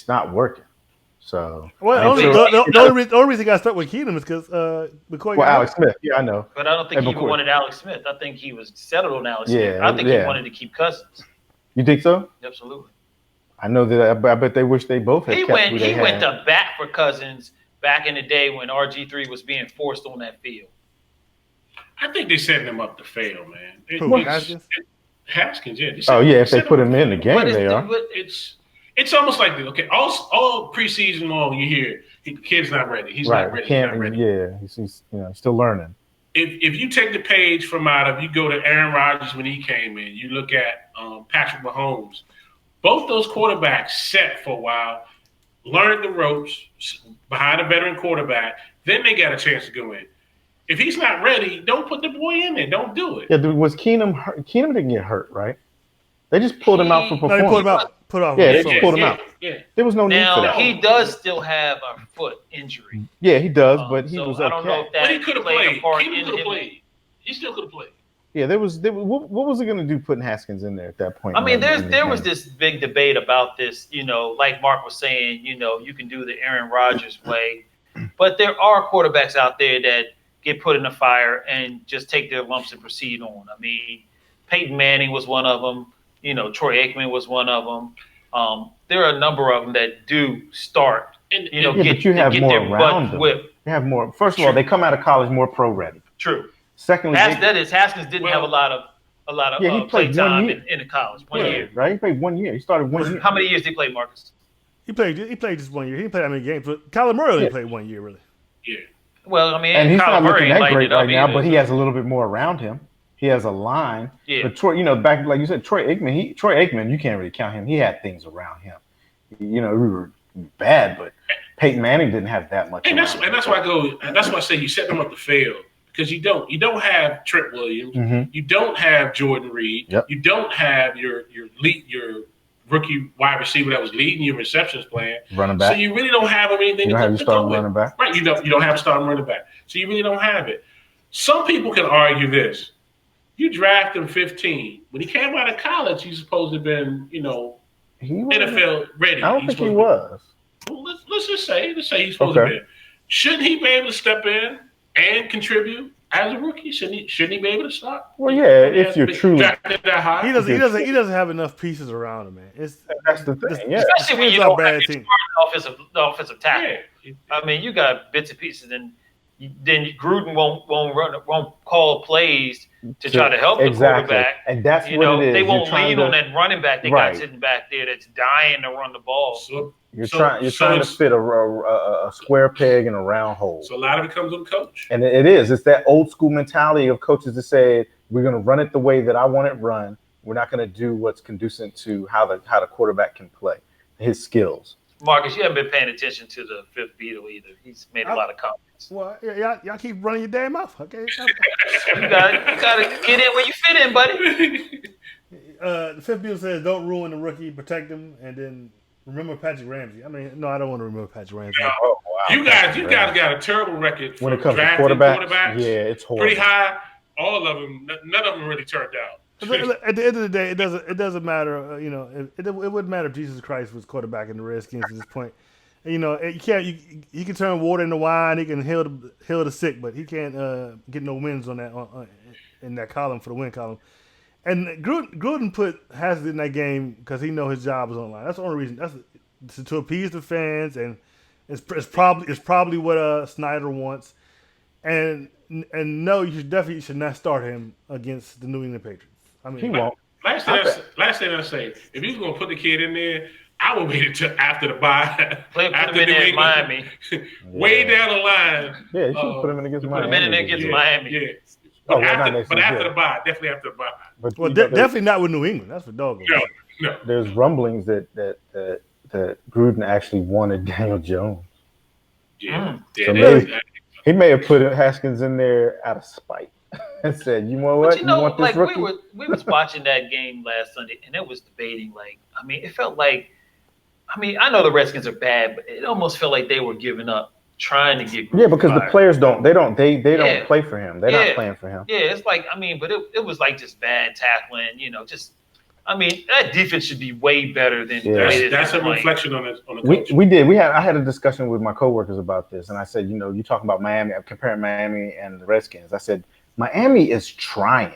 not working. So the only reason he got stuck with Keenum is because McCoy. Well, Alex Smith, yeah, I know. But I don't think he even wanted Alex Smith. I think he was settled on Alex Smith. I think he wanted to keep Cousins. You think so? Absolutely. I know that. I bet they wish they both had. He went to bat for Cousins back in the day when RG3 was being forced on that field. I think they're setting him up to fail, man. Haskins? Haskins, yeah. If they put him in the game, they are. It's almost like all preseason long you hear the kid's not ready. He's not ready. He's not ready. Yeah, he's still learning. If you take the page from you go to Aaron Rodgers when he came in, you look at Patrick Mahomes. Both those quarterbacks set for a while, learned the ropes behind a veteran quarterback. Then they got a chance to go in. If he's not ready, don't put the boy in there. Don't do it. Yeah, was Keenum hurt? Keenum didn't get hurt, right? They just pulled him out for performance. No, they pulled him out. They just pulled him out. Yeah. There was no need for that. He does still have a foot injury. Yeah, he does, but he was okay. I don't know if that he could have played. He could have played. He still could have played. Yeah, what was it going to do putting Haskins in there at that point? I mean, there was this big debate about this, like Mark was saying, you can do the Aaron Rodgers way, but there are quarterbacks out there that get put in the fire and just take their lumps and proceed on. I mean, Peyton Manning was one of them. Troy Aikman was one of them. There are a number of them that do start and but you have more around them. You have more. First of all, they come out of college more pro ready. True. Secondly, Haskins didn't have a lot of he play played time in the college. 1 year. Right? He played 1 year. He started 1 year. How many years did he play, Marcus? He played just 1 year. He didn't play that many games. But Kyler Murray only played 1 year, really. Yeah. Well, I mean, and he's Kyler not looking Murray that great right now, either, but he has a little bit more around him. He has a line. Yeah. But Troy, back like you said, Troy Aikman, you can't really count him. He had things around him. We were bad, but Peyton Manning didn't have that much. And that's why I say you set them up to fail. Because you don't have Trent Williams, you don't have Jordan Reed, you don't have your rookie wide receiver that was leading your receptions plan. Running back. So you really don't have anything. You don't have your starting running back. Right, you don't have a starting running back. So you really don't have it. Some people can argue this. You draft him 15. When he came out of college, he's supposed to have been, NFL ready. I don't think he was. Well, let's just say he's supposed to be. Shouldn't he be able to step in and contribute as a rookie? Shouldn't he be able to start? Well, yeah, if you're truly drafted that high. He doesn't have enough pieces around him, man. That's the thing. Yeah. Especially when you don't have the offensive tackle. Yeah. I mean, you got bits and pieces, and then Gruden won't call plays to try to help the quarterback. And that's what it is. They won't lean on that running back they got sitting back there that's dying to run the ball. So you're trying to fit a square peg in a round hole. So a lot of it comes on the coach. And it is. It's that old school mentality of coaches that say, we're going to run it the way that I want it run. We're not going to do what's conducive to how the quarterback can play, his skills. Marcus, you haven't been paying attention to the fifth Beatle either. He's made a lot of comments. Well, y'all keep running your damn mouth, okay? You gotta get in where you fit in, buddy. The fifth Beatle says, "Don't ruin the rookie, protect him, and then remember Patrick Ramsey." I mean, no, I don't want to remember Patrick Ramsey. Oh, wow. You guys got a terrible record when it comes to quarterbacks. Yeah, it's horrible. Pretty high. All of them, none of them really turned out. At the end of the day, it doesn't matter. It wouldn't matter if Jesus Christ was quarterback in the Redskins at this point. You can't. He can turn water into wine. He can heal the sick, but he can't get no wins on that in that column for the win column. And Gruden put Haskins in that game because he know his job was on the line. That's the only reason. That's to appease the fans, and it's probably what Snyder wants. And no, you definitely should not start him against the New England Patriots. I mean, he won't. Last thing I say, if you're gonna put the kid in there, I would wait until after the bye. After New England, Miami. Way down the line. Yeah, you should put him in against Miami. Put him in against Miami. Yeah. Oh, well, not next but week, after yeah. the bye, definitely after the bye. But Well, you know, there's, definitely not with New England. That's for doggone. No, no. there's rumblings that Gruden actually wanted Daniel Jones. Yeah, So yeah. maybe he may have put Haskins in there out of spite and said, "You know what? But You want this like rookie?" we was watching that game last Sunday, and it was debating. Like, I mean, it felt like, I mean, I know the Redskins are bad, but it almost felt like they were giving up, trying to get Gruden Yeah, because the fired. players don't don't Yeah. play for him. They're not playing for him. Yeah, it's like, I mean, but it was like just bad tackling, just, I mean, that defense should be way better than the way that That's they're a playing. reflection on the coach. I had a discussion with my coworkers about this, and I said, you talking about Miami, I'm comparing Miami and the Redskins. I said, Miami is trying.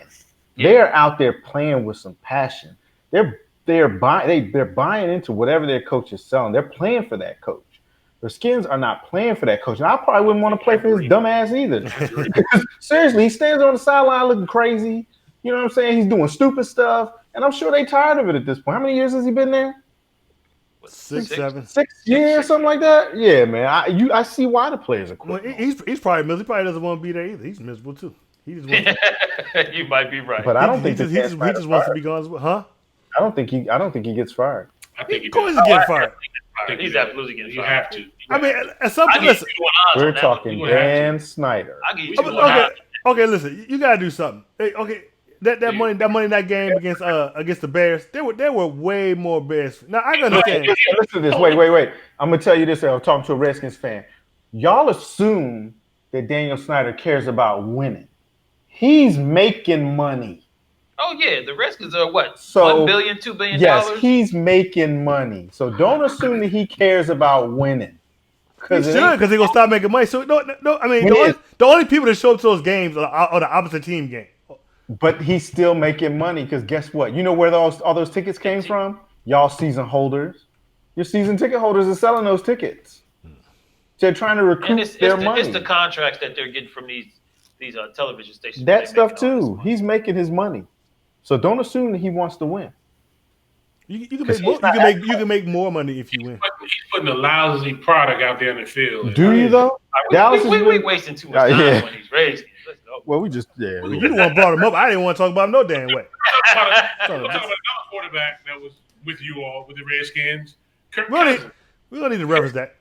Yeah. They're out there playing with some passion. They're buying into whatever their coach is selling. They're playing for that coach. The Skins are not playing for that coach, and I probably wouldn't want to play for his dumb ass either. Seriously, he stands on the sideline looking crazy. You know what I'm saying? He's doing stupid stuff, and I'm sure they're tired of it at this point. How many years has he been there? 6, 7. 6 years, something like that. Yeah, man. I see why the players are Well, quitting. he's probably miserable. He probably doesn't want to be there either. He's miserable too. He just wants. You might be right. But I don't think he just wants to be gone as well, huh? I don't think he gets fired. I think Of course, he's getting fired. He's absolutely getting You fired. have to. I mean, at some I point, give listen. you 2 odds We're on that talking You would have Dan Snyder. I give you Okay. 2 odds. Okay, listen. You gotta do something. Hey, okay, that money in that game against the Bears, there were way more Bears. Now I can understand. Listen to this. Wait. I'm gonna tell you this. I'm talking to a Redskins fan. Y'all assume that Daniel Snyder cares about winning. He's making money. Oh yeah, the Redskins are what? So, $1 billion, $2 billion. Yes, he's making money. So don't assume that he cares about winning. He should, because they're gonna stop making money. So no. I mean, the only people that show up to those games are the opposite team game. But he's still making money because guess what? You know where all those tickets came from? Y'all season holders. Your season ticket holders are selling those tickets. They're trying to recoup their money. It's the contracts that they're getting from these television stations. That stuff too. He's making his money. So don't assume that he wants to win. You can make more money if you win. He's putting a lousy product out there in the field. Do you though? Dallas we wasting too much time when he's raising. Let's go. Well, we just You the one brought him up. I didn't want to talk about him no damn way. We're talking about another quarterback that was with you all with the Redskins. Kirk Cousins. We don't need to reference that.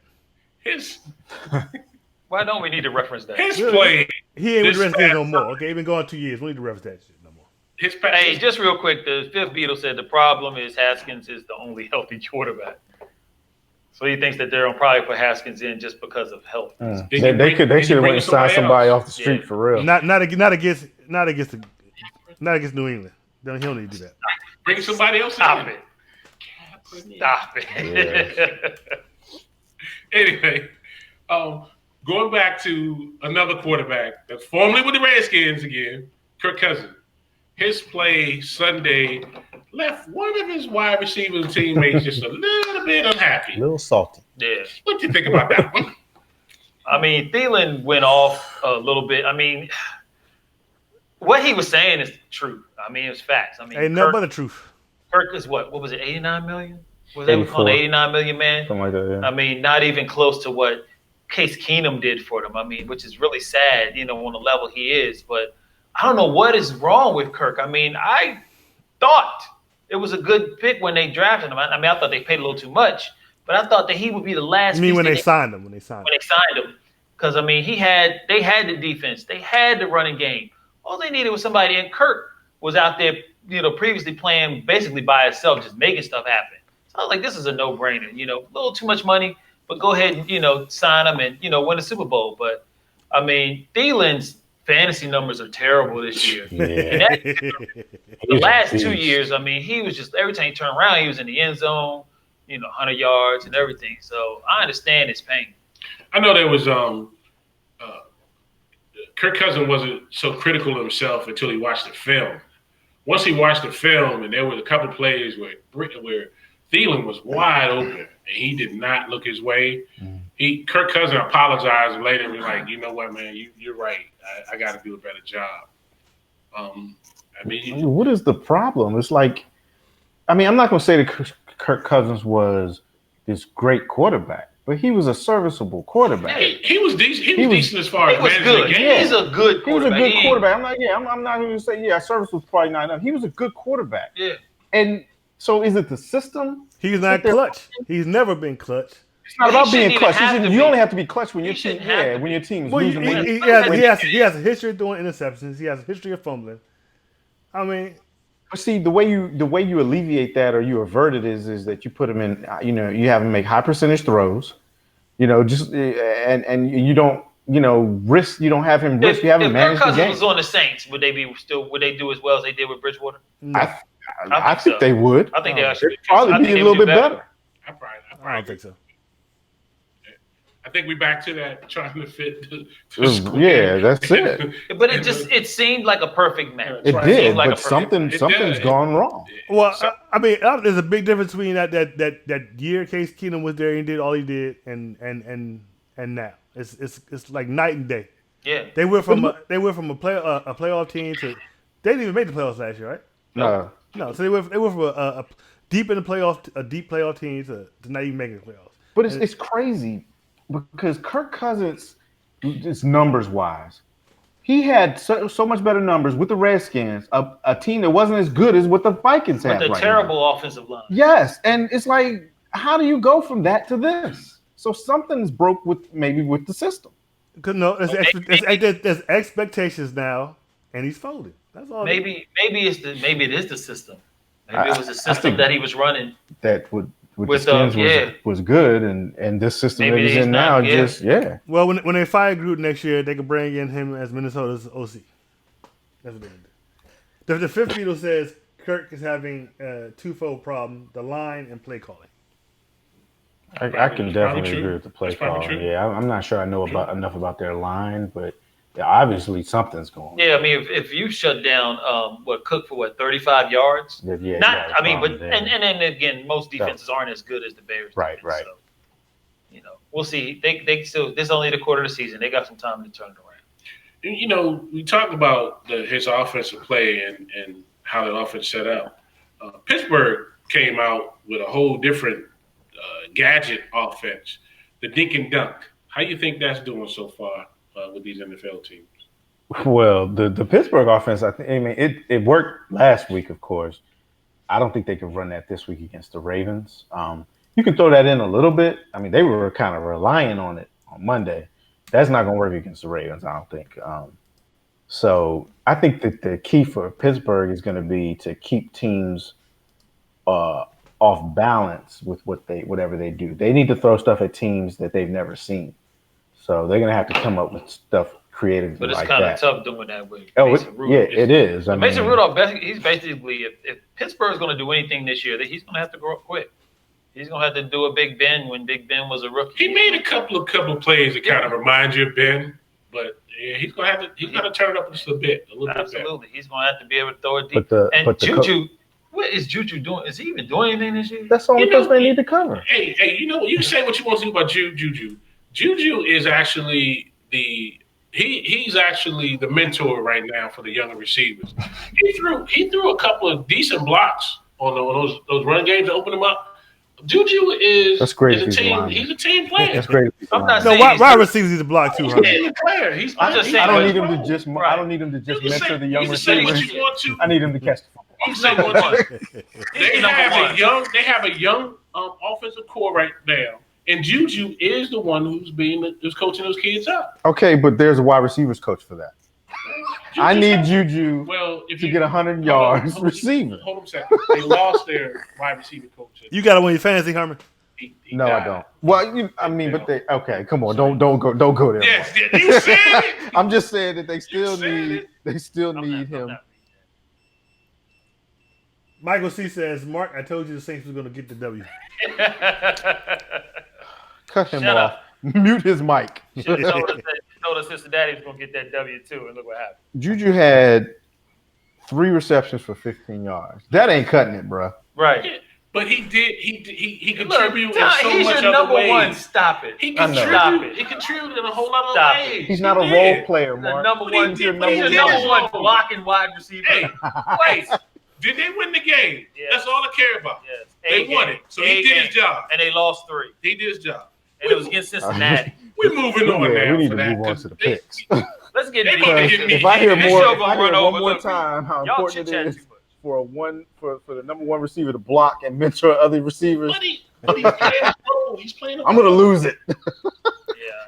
Why don't we need to reference that? His play. He ain't with the Redskins no more. Okay, he been gone 2 years. We need to reference that shit no more. Hey, just real quick, the fifth Beatle said the problem is Haskins is the only healthy quarterback. So he thinks that they're going to probably put Haskins in just because of health. They should have went and signed somebody off the street for real. Not against New England. He don't need to do that. Bring somebody else Stop in. it. Stop it. Anyway, going back to another quarterback that's formerly with the Redskins again, Kirk Cousins. His play Sunday left one of his wide receiver teammates just a little bit unhappy. A little salty. Yeah. What do you think about that one? I mean, Thielen went off a little bit. I mean, what he was saying is true. I mean, it's facts. I mean, Ain't nothing but the truth. Kirk is what was it, 89 million? Was they on the 89 million man? Something like that, yeah. I mean, not even close to what Case Keenum did for them. I mean, which is really sad, on the level he is. But I don't know what is wrong with Kirk. I mean, I thought it was a good pick when they drafted him. I mean, I thought they paid a little too much, but I thought that he would be the last. You mean when they signed him? When they signed him, because I mean, they had the defense, they had the running game. All they needed was somebody, and Kirk was out there, previously playing basically by himself, just making stuff happen. So I was like, this is a no-brainer. A little too much money, but go ahead and sign him and win a Super Bowl. But I mean, Thielen's fantasy numbers are terrible this year. Yeah. The last 2 years, I mean, he was just every time he turned around, he was in the end zone, 100 yards and everything. So I understand his pain. I know there was Kirk Cousins wasn't so critical of himself until he watched the film. Once he watched the film, and there was a couple plays where Thielen was wide open and he did not look his way. Kirk Cousins apologized later and was like, you know what, man, you're right. I got to do a better job. I mean, what is the problem? It's like, I mean, I'm not going to say that Kirk Cousins was this great quarterback, but he was a serviceable quarterback. He was decent. He was decent as far as managing good. the game. He's a good quarterback. He was a good quarterback. I'm not going to say, service was probably not enough. He was a good quarterback. Yeah. And so is it the system? He's not clutch. He's never been clutch. It's not about being clutch. You only have to be clutch when your team. When your team is losing. He has a history of doing interceptions. He has a history of fumbling. I mean, see the way you alleviate that or you avert it is that you put him in. You have him make high percentage throws. Just and you don't risk. You don't have him risk. You have him manage the game. If Kirk Cousins was on the Saints, would they do as well as they did with Bridgewater? No. I think they would. I think they actually probably be a little bit better. I don't think so. I think we back to that trying to fit. Yeah, that's it. But it seemed like a perfect match. It did, but something's gone wrong. Well, I mean, there's a big difference between that year Case Keenum was there and did all he did, and now it's like night and day. Yeah, they went from a playoff team to they didn't even make the playoffs last year, right? No. So they went from a deep in the playoff, a deep playoff team to not even making the playoffs. But it's crazy because Kirk Cousins, just numbers wise, he had so much better numbers with the Redskins, a team that wasn't as good as what the Vikings had. With a terrible offensive line. Yes, and it's like, how do you go from that to this? So something's broke with the system. There's expectations now, and he's folded. That's all. Maybe it is the system. Maybe it was the system that he was running. That with the Skins was good, and this system that he's in now Well, when they fire Gruden next year, they can bring in him as Minnesota's OC. That's what they can do. The fifth Beatle says Kirk is having a twofold problem: the line and play calling. I can definitely agree with the play calling. Yeah, I'm not sure I know enough about their line, but obviously something's going on. Yeah, I mean, if you shut down Cook for 35 yards, and then again, most defenses aren't as good as the Bears. Right. So, we'll see. They still, this is only the quarter of the season. They got some time to turn it around. We talked about his offensive play and how the offense set up. Pittsburgh came out with a whole different gadget offense, the dink and dunk. How do you think that's doing so far with these NFL teams? Well, the Pittsburgh offense, it worked last week, of course. I don't think they could run that this week against the Ravens. You can throw that in a little bit. I mean, they were kind of relying on it on Monday. That's not going to work against the Ravens, I don't think. So I think that the key for Pittsburgh is going to be to keep teams off balance with whatever they do. They need to throw stuff at teams that they've never seen. So they're going to have to come up with stuff creatively like that. But it's kind of tough doing that with Mason Rudolph. Yeah, it is. Mason Rudolph, he's basically, if Pittsburgh's going to do anything this year, he's going to have to grow up quick. He's going to have to do a Big Ben when Big Ben was a rookie. He made a couple of plays that kind of remind you of Ben, but he's going to turn it up just a little bit better. Absolutely. He's going to have to be able to throw it deep. Juju, what is Juju doing? Is he even doing anything this year? That's the only person they need to cover. Hey, you say what you want to do about Juju. Juju is actually he's actually the mentor right now for the younger receivers. He threw a couple of decent blocks on those run games to open them up. Juju is that's great. He's a team player. That's great. I'm not saying wide receivers need to block too. He's a team player. I don't need him to just. I don't need him to just mentor the young receivers. I need him to catch the football. You say what they have a young offensive core right now. And Juju is the one who's coaching those kids up. Okay, but there's a wide receivers coach for that. I need Juju to get 100 yards receiving. Hold on a second. They lost their wide receiver coach. You got to win your fantasy, Herman. No, I don't. Well, but they come on, don't go there. Yes, you said it. I'm just saying that they still need him. Michael C says, Mark, I told you the Saints was going to get the W. Cut him off. Mute his mic. He told us Cincinnati was going to get that W too, and look what happened. Juju had 3 receptions for 15 yards. That ain't cutting it, bro. Right. Yeah, but he did. He contributed in so he's much your other number ways. One. Stop it. He contributed in a whole lot of ways. He's not a role player, Mark. He's your number one blocking wide receiver. Hey, did they win the game? Yes. That's all I care about. Yes. They won it. So he did his job. And they lost 3. He did his job. and it was against Cincinnati. We're moving on now. We need for to that, move on to the picks. Let's get They into about to these. get me. If I hear This more, show if gonna I hear run one over. more Look, time how y'all important it chit-chat is too much. for the number one receiver to block and mentor other receivers, But he's playing his role. He's playing. I'm gonna lose it. Yeah,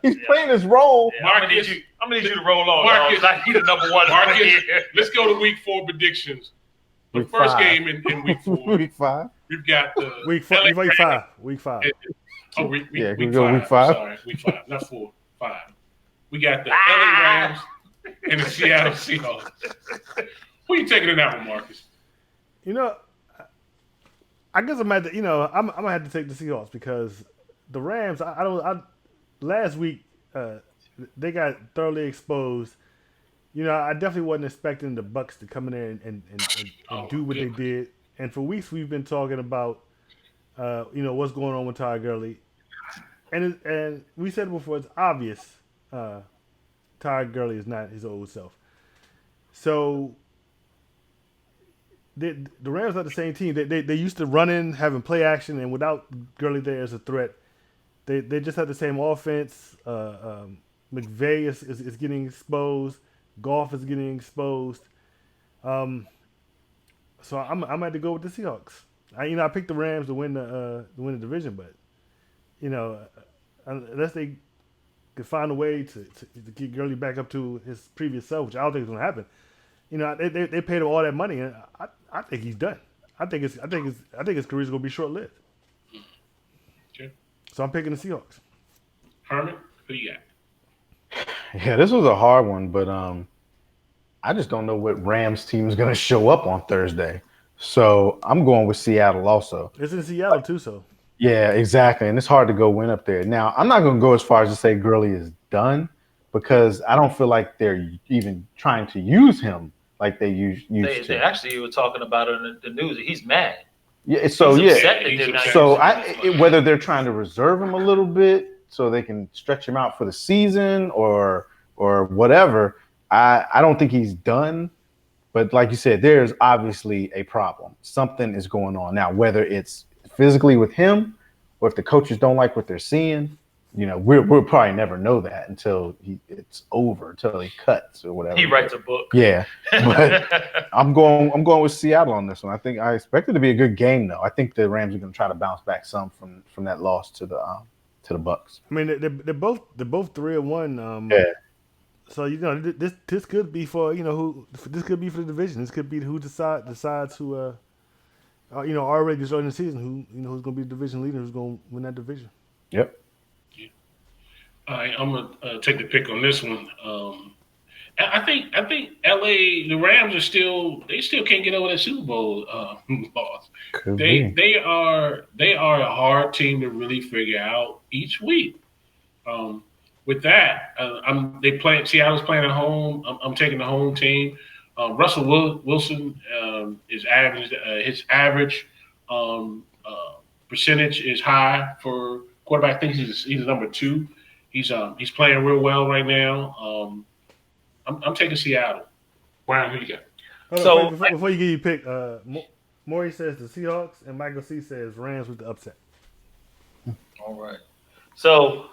He's playing his role. Yeah, I'm gonna need you to roll on. Marcus, I need a number one. Marcus, let's go to week 4 predictions. The Week first 5. game in week 4. Week 5. We've got the Week LA 5. Week 5. Oh, week Yeah, can we 5. go week 5? Sorry, week 5, not 4, 5. We got the LA Rams and the Seattle Seahawks. Who are you taking in that one, Marcus? You know, I guess I'm at the, I'm gonna have to take the Seahawks because the Rams. Last week they got thoroughly exposed. I definitely wasn't expecting the Bucs to come in there and do what they did. And for weeks we've been talking about, what's going on with Todd Gurley, and we said it before. It's obvious Todd Gurley is not his old self. So the Rams are the same team. They used to run in, having play action, and without Gurley there as a threat, they just have the same offense. McVay is getting exposed. Goff is getting exposed. So I'm going to go with the Seahawks. I picked the Rams to win the division, but unless they could find a way to get Gurley back up to his previous self, which I don't think is going to happen. They paid him all that money, and I think he's done. I think his career's going to be short lived. Okay. So I'm picking the Seahawks. Herman, who you got? Yeah, this was a hard one, but I just don't know what Rams team is going to show up on Thursday. So I'm going with Seattle also. It's in Seattle too, so. Yeah, exactly. And it's hard to go win up there. Now, I'm not going to go as far as to say Gurley is done because I don't feel like they're even trying to use him like they used to. They actually were talking about it in the news. He's mad. Yeah, so He's yeah. upset that they're not So using him. whether they're trying to reserve him a little bit so they can stretch him out for the season or whatever, I don't think he's done. But like you said, there's obviously a problem. Something is going on. Now, whether it's physically with him or if the coaches don't like what they're seeing, we'll probably never know that until it's over, until he cuts or whatever. He writes a book. Yeah. But I'm going with Seattle on this one. I expect it to be a good game though. I think the Rams are going to try to bounce back some from that loss to the Bucs. I mean, they're both 3-1. Yeah. So this could be for this could be for the division. This could be who decides who already starting the season who's going to be the division leader, who's going to win that division. Yep. Yeah. All right, I'm gonna take the pick on this one. I think LA, the Rams they still can't get over that Super Bowl loss. They are a hard team to really figure out each week. With that, Seattle's playing at home. I'm taking the home team. Russell Wilson is average. His average percentage is high for quarterback. I think he's number 2. He's playing real well right now. I'm taking Seattle. Brian, who you got? So before you get your pick, Maury says the Seahawks, and Michael C says Rams with the upset. All right. So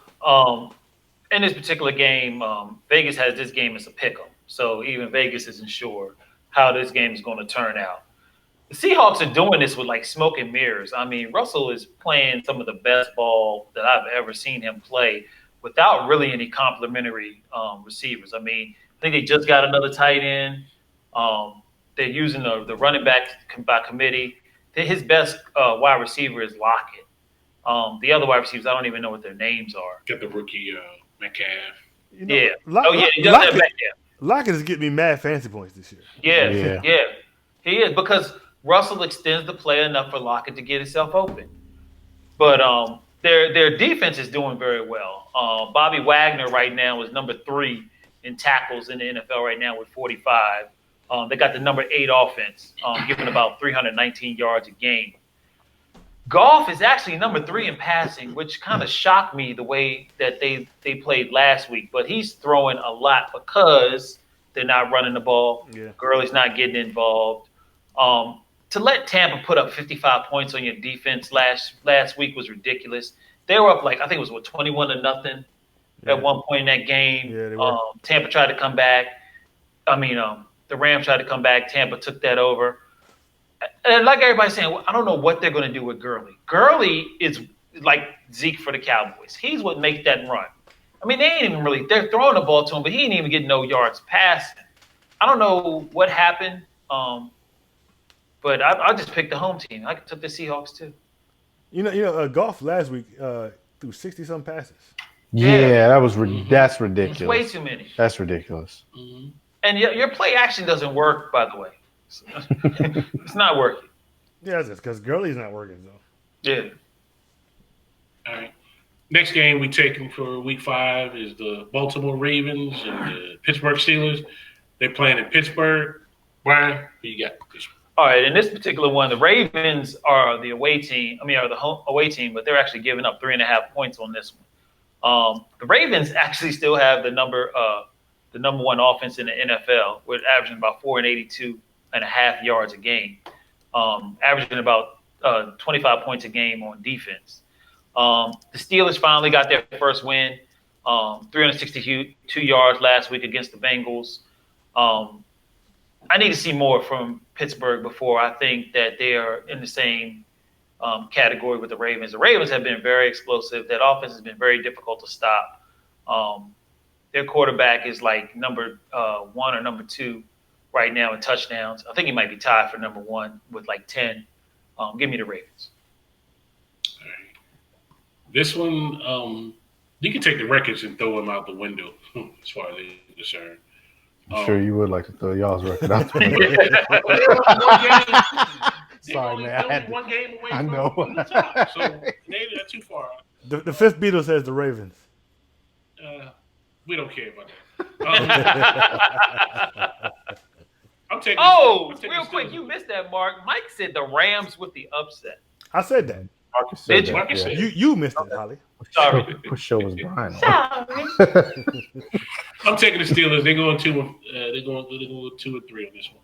in this particular game, Vegas has this game as a pick 'em. So even Vegas isn't sure how this game is going to turn out. The Seahawks are doing this with like smoke and mirrors. I mean, Russell is playing some of the best ball that I've ever seen him play without really any complimentary receivers. I mean, I think they just got another tight end. They're using the running back by committee. His best wide receiver is Lockett. The other wide receivers, I don't even know what their names are. Get the rookie Metcalf. Yeah. Lockett is getting me mad fantasy points this year. Yeah. He is, because Russell extends the play enough for Lockett to get himself open. But their defense is doing very well. Bobby Wagner right now is number 3 in tackles in the NFL right now with 45. They got the number 8 offense, giving about 319 yards a game. Goff is actually number 3 in passing, which kind of shocked me the way that they played last week. But he's throwing a lot because they're not running the ball. Yeah. Gurley's not getting involved. To let Tampa put up 55 points on your defense last week was ridiculous. They were up I think it was 21-0 at one point in that game. Yeah, they were. Tampa tried to come back. The Rams tried to come back. Tampa took that over. And like everybody's saying, I don't know what they're going to do with Gurley. Gurley is like Zeke for the Cowboys. He's what makes that run. They ain't even really – they're throwing the ball to him, but he ain't even getting no yards passing. I don't know what happened, but I just picked the home team. I took the Seahawks too. Goff last week threw 60-some passes. Yeah, that's ridiculous. It's way too many. That's ridiculous. Mm-hmm. And your play action doesn't work, by the way. It's not working. Yeah, it's because Gurley's not working, though. Yeah. All right. Next game we taking for Week 5 is the Baltimore Ravens and the Pittsburgh Steelers. They're playing in Pittsburgh. Brian, who you got this one? All right, in this particular one, the Ravens are the away team. Are the home away team, but they're actually giving up 3.5 points on this one. The Ravens actually still have the number one offense in the NFL. We're averaging about 482.5 yards a game, averaging about 25 points a game on defense. The Steelers finally got their first win, 362 yards last week against the Bengals. I need to see more from Pittsburgh before I think that they are in the same category with the Ravens. The Ravens have been very explosive. That offense has been very difficult to stop. Their quarterback is like number 1 or number 2 right now in touchdowns. I think he might be tied for number 1 with like 10. Give me the Ravens. All right. This one, you can take the records and throw them out the window as far as they're concerned. I'm sure you would like to throw y'all's record out the window. Sorry, man. One game away I from know. the top, so maybe not too far. The fifth Beatle says the Ravens. We don't care about that. I'm taking. Real quick, you missed that, Mark. Mike said the Rams with the upset. I said that. Marcus Did said you? that, yeah. You missed it, Holly. Sorry. What show was Brian on? I'm taking the Steelers. They're going 2. They're going 2 and 3 on this one.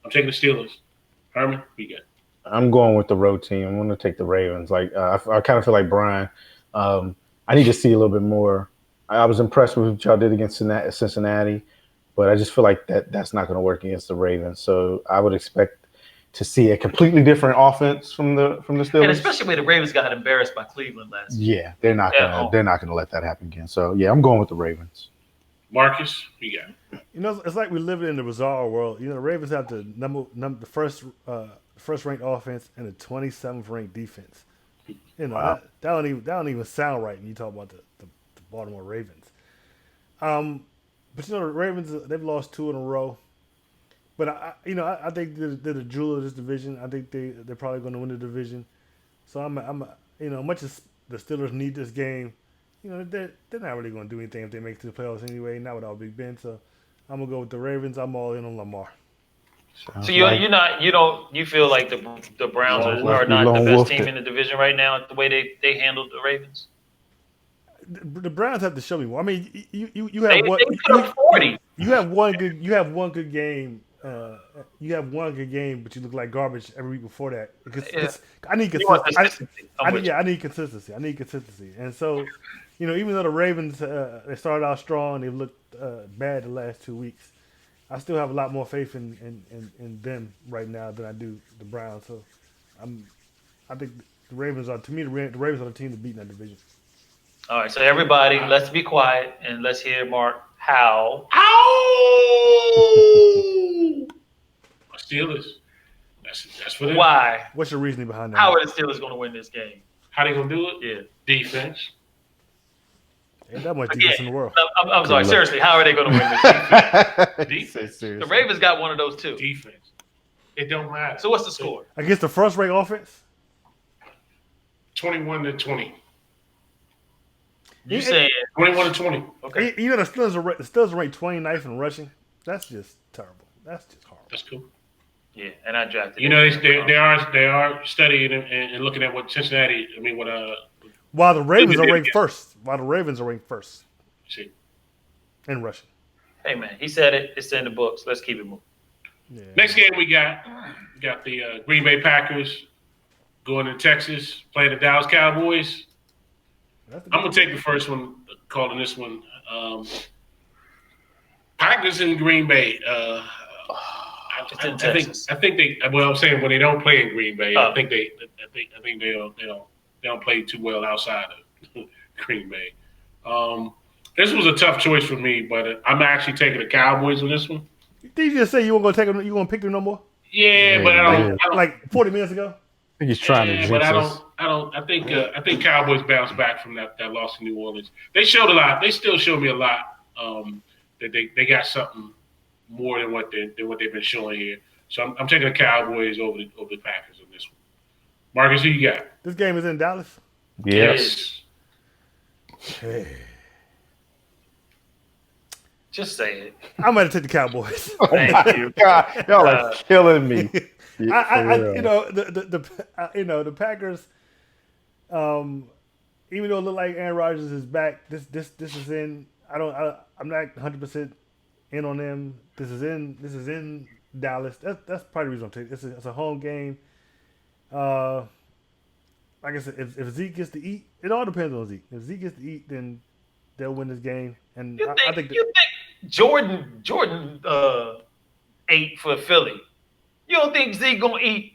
I'm taking the Steelers. Herman, we got. I'm going with the road team. I'm going to take the Ravens. I kind of feel like Brian. I need to see a little bit more. I was impressed with what y'all did against Cincinnati, but I just feel like that's not going to work against the Ravens. So I would expect to see a completely different offense from the Steelers. And especially when the Ravens got embarrassed by Cleveland last year. Yeah, they're not gonna let that happen again. So yeah, I'm going with the Ravens. Marcus, we got. It's like we live in the bizarre world. The Ravens have the the first ranked offense and the 27th ranked defense. Wow. that don't even sound right when you talk about the Baltimore Ravens. But the Ravens, they've lost 2 in a row. But I think they're the jewel of this division. I think they're probably going to win the division. So much as the Steelers need this game, they're not really going to do anything if they make it to the playoffs anyway. Not without Big Ben. So I'm gonna go with the Ravens. I'm all in on Lamar. So you feel like the Browns are not the best team in the division right now the way they handled the Ravens? The Browns have to show me more. You They have one. put up 40. You have one good game. You have one good game, but you look like garbage every week before that. I need consistency. I need consistency. And so, even though the Ravens they started out strong, they've looked bad the last 2 weeks. I still have a lot more faith in them right now than I do the Browns. So, I think the Ravens are the Ravens are the team to beat in that division. All right, so everybody, let's be quiet and let's hear Mark. How? Ow! Steelers. That's for them. Why? What's your reasoning behind that? How are the Steelers going to win this game? How they gonna do it? Yeah. Defense. Ain't that much defense in the world. I'm sorry. Seriously, how are they going to win this game? Defense. The Ravens got one of those too. Defense. It don't matter. So what's the score? Against the first-rate offense? 21-20. You saying 21-20. okay? The Steelers are ranked 29th in rushing. That's just terrible. That's just horrible. That's cool. Yeah, and I drafted. They are studying and looking at what Cincinnati. While the Ravens are ranked first. See. In rushing. Hey man, he said it. It's in the books. Let's keep it moving. Yeah. Next game we got the Green Bay Packers going to Texas playing the Dallas Cowboys. I'm gonna take the first one. Calling this one. Packers in Green Bay. I think they. Well, I'm saying when they don't play in Green Bay, I think they don't play too well outside of Green Bay. This was a tough choice for me, but I'm actually taking the Cowboys on this one. Did you just say you weren't gonna take them? You gonna pick them no more? Yeah, but I don't. Like 40 minutes ago. I think he's trying to jinx us. I think Cowboys bounced back from that loss in New Orleans. They showed a lot. They still show me a lot. That they got something more than what they've been showing here. So I'm taking the Cowboys over the Packers on this one. Marcus, who you got? This game is in Dallas. Yes. Hey. Just say it. I'm gonna take the Cowboys. Oh my God, y'all are killing me. The Packers. Even though it looked like Aaron Rodgers is back, this is in. I'm not 100% in on them. This is in Dallas. That's probably the reason I'm taking. It's a home game. Like I said, if Zeke gets to eat, it all depends on Zeke. If Zeke gets to eat, then they'll win this game. And I think Jordan ate for Philly. You don't think Zeke gonna eat?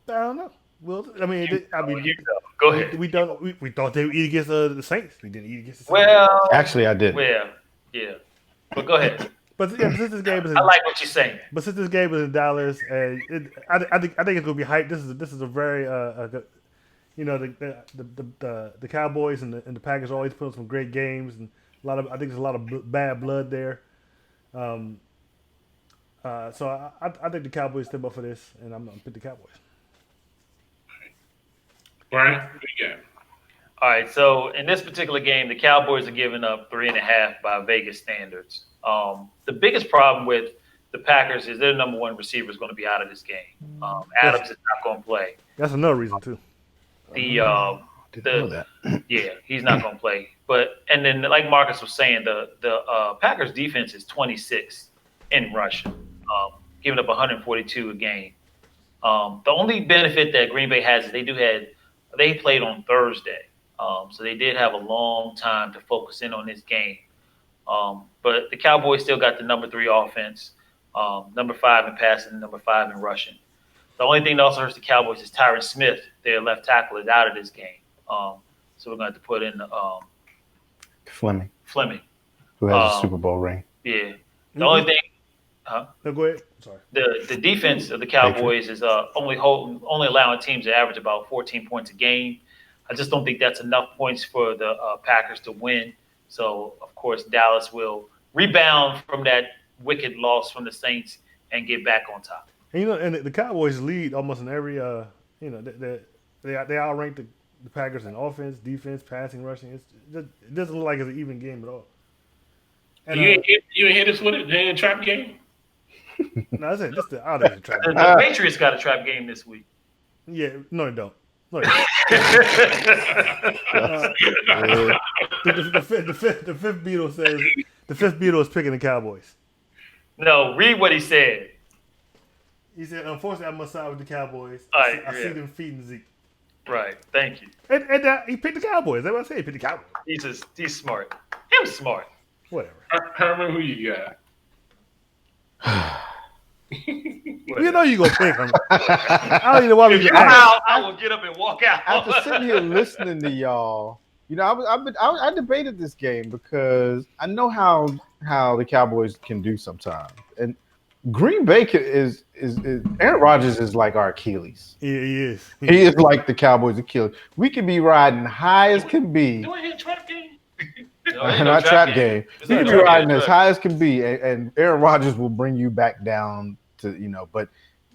I don't know. Well, go ahead. We thought they would eat against the Saints. We didn't eat against the Saints. Well, actually, I did. Well, yeah. But go ahead. But since this game is, I like what you're saying. But since this game is in Dallas, and I think it's gonna be hyped. This is a very the Cowboys and the Packers always put on some great games, and I think there's a lot of bad blood there. So I think the Cowboys step up for this, and I'm gonna pick the Cowboys. Brian, what do you got? All right, so in this particular game, the Cowboys are giving up 3.5 by Vegas standards. The biggest problem with the Packers is their number one receiver is going to be out of this game. Adams is not going to play. That's another reason too. Didn't know that. Yeah, he's not going to play. And then like Marcus was saying, the Packers defense is 26 in rushing, giving up 142 a game. The only benefit that Green Bay has is they played on Thursday. So they did have a long time to focus in on this game. But the Cowboys still got the number 3 offense, number 5 in passing, and number 5 in rushing. The only thing that also hurts the Cowboys is Tyron Smith, their left tackle, is out of this game. So we're going to have to put in Fleming, who has a Super Bowl ring. Yeah. The only thing. No, go ahead. Sorry. The defense of the Cowboys is only allowing teams to average about 14 points a game. I just don't think that's enough points for the Packers to win. So, of course, Dallas will rebound from that wicked loss from the Saints and get back on top. And the Cowboys lead almost in every. They outrank the Packers in offense, defense, passing, rushing. It doesn't look like it's an even game at all. And, you ain't hit us with it in a trap game? No, I said just the out of the trap. The Patriots got a trap game this week. Yeah, no, they don't. No, they don't. The fifth Beatle says the fifth Beatle is picking the Cowboys. No, read what he said. He said, "Unfortunately, I must side with the Cowboys. I see them feeding Zeke." Right. Thank you. And he picked the Cowboys. That's what I said. He picked the Cowboys. He's smart. Him smart. Whatever. Herman, who you got? You know you gonna pick him. I don't even know why we. I will get up and walk out. After sitting here listening to y'all, I debated this game because I know how the Cowboys can do sometimes, and Green Bay is Aaron Rodgers is like our Achilles. Yeah, he is. He is like the Cowboys' Achilles. We can be riding high as can be. Do I hear trap game? Not trap game. You can be riding as high as can be, and Aaron Rodgers will bring you back down to, but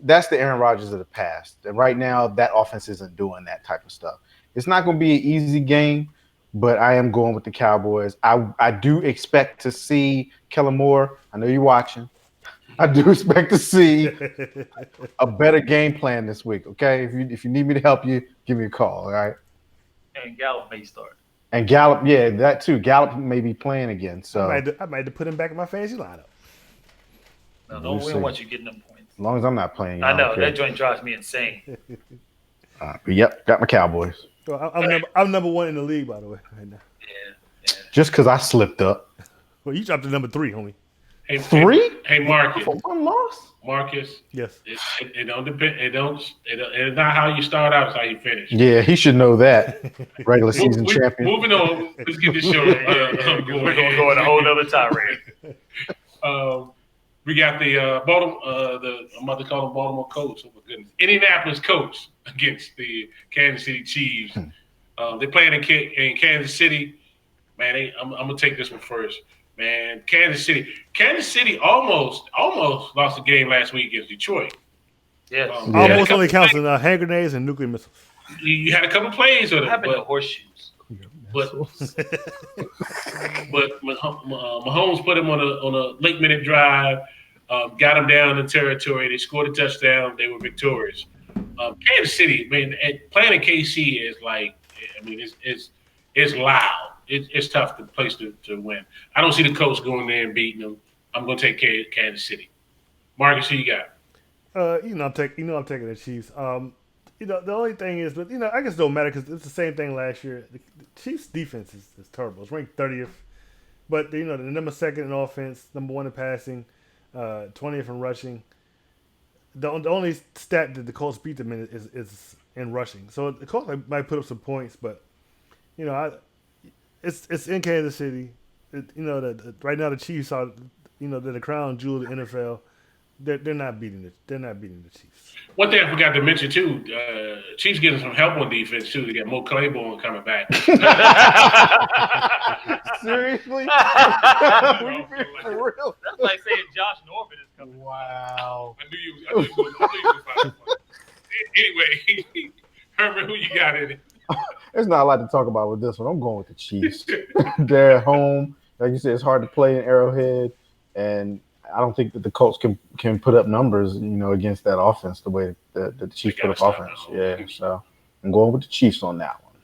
that's the Aaron Rodgers of the past. And right now, that offense isn't doing that type of stuff. It's not going to be an easy game, but I am going with the Cowboys. I do expect to see Kellen Moore. I know you're watching. I do expect to see a better game plan this week, okay? If you need me to help you, give me a call, all right? And Gallup may start. And Gallup, yeah, that too. Gallup may be playing again. So I might have to put him back in my fantasy lineup. No, we don't want you getting them points. As long as I'm not playing. I know that joint drives me insane. But yep, got my Cowboys. Well, I'm number one in the league, by the way, right now. Yeah. Just because I slipped up. Well, you dropped to number 3, homie. Hey, 3? Hey, Marcus. For one loss? Marcus. Yes. It don't depend. It's not how you start out; it's how you finish. Yeah, he should know that. Regular season champion. Moving on. Let's get this show. We're gonna go in a whole other tirade. We got the Baltimore. I'm about to call them Baltimore Colts. Oh my goodness, Indianapolis Colts against the Kansas City Chiefs. They're playing in Kansas City. Man, I'm gonna take this one first. Man, Kansas City almost lost the game last week against Detroit. Yes. Almost only counts in hand grenades and nuclear missiles. You had a couple plays of What it, happened to horseshoes? but Mahomes put him on a late minute drive, got him down in territory. They scored a touchdown. They were victorious. Kansas City, man, playing in KC is like, I mean, it's loud. It's tough to place to win. I don't see the Colts going there and beating them. I'm going to take Kansas City. Marcus, who you got? I'm taking the Chiefs. The only thing is, but I guess it don't matter because it's the same thing last year. The Chiefs' defense is terrible. It's ranked 30th, but the number 2nd in offense, number 1 in passing, 20th in rushing. The only stat that the Colts beat them in is in rushing. So the Colts might put up some points, but it's in Kansas City. Right now the Chiefs are they're the crown jewel of the NFL. They're not beating the Chiefs. One thing I forgot to mention too, Chiefs getting some help on defense too. They got Mo Claiborne coming back. Seriously? For real? That's like saying Josh Norman is coming. Wow. I knew you was going to find it. Anyway, Herman, who you got in it? There's not a lot to talk about with this one. I'm going with the Chiefs. They're at home. Like you said, it's hard to play in Arrowhead, and I don't think that the Colts can put up numbers, against that offense the way that the Chiefs put up offense. Yeah, so I'm going with the Chiefs on that one.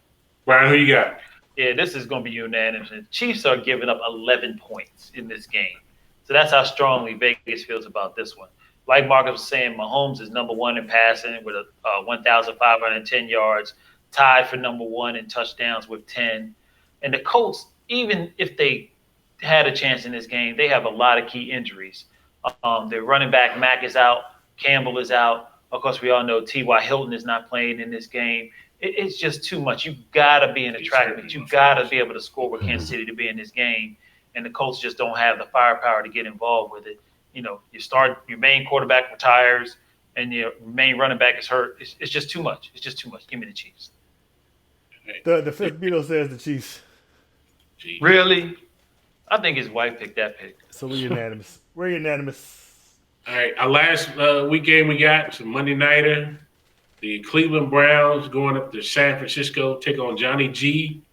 Brian, who you got? Yeah, this is going to be unanimous. The Chiefs are giving up 11 points in this game. So that's how strongly Vegas feels about this one. Like Marcus was saying, Mahomes is number 1 in passing with 1,510 yards, tied for number 1 in touchdowns with 10. And the Colts, even if they had a chance in this game, they have a lot of key injuries. Their running back, Mack, is out. Campbell is out. Of course, we all know T.Y. Hilton is not playing in this game. It's just too much. You got to be an attractant. You got to be able to score with Kansas City to be in this game. And the Colts just don't have the firepower to get involved with it. Your main quarterback retires, and your main running back is hurt. It's just too much. It's just too much. Give me the Chiefs. The fifth Beatle says the Chiefs. Jeez. Really? I think his wife picked that pick. So we're unanimous. All right, our last week game we got some Monday nighter. The Cleveland Browns going up to San Francisco, take on Johnny G.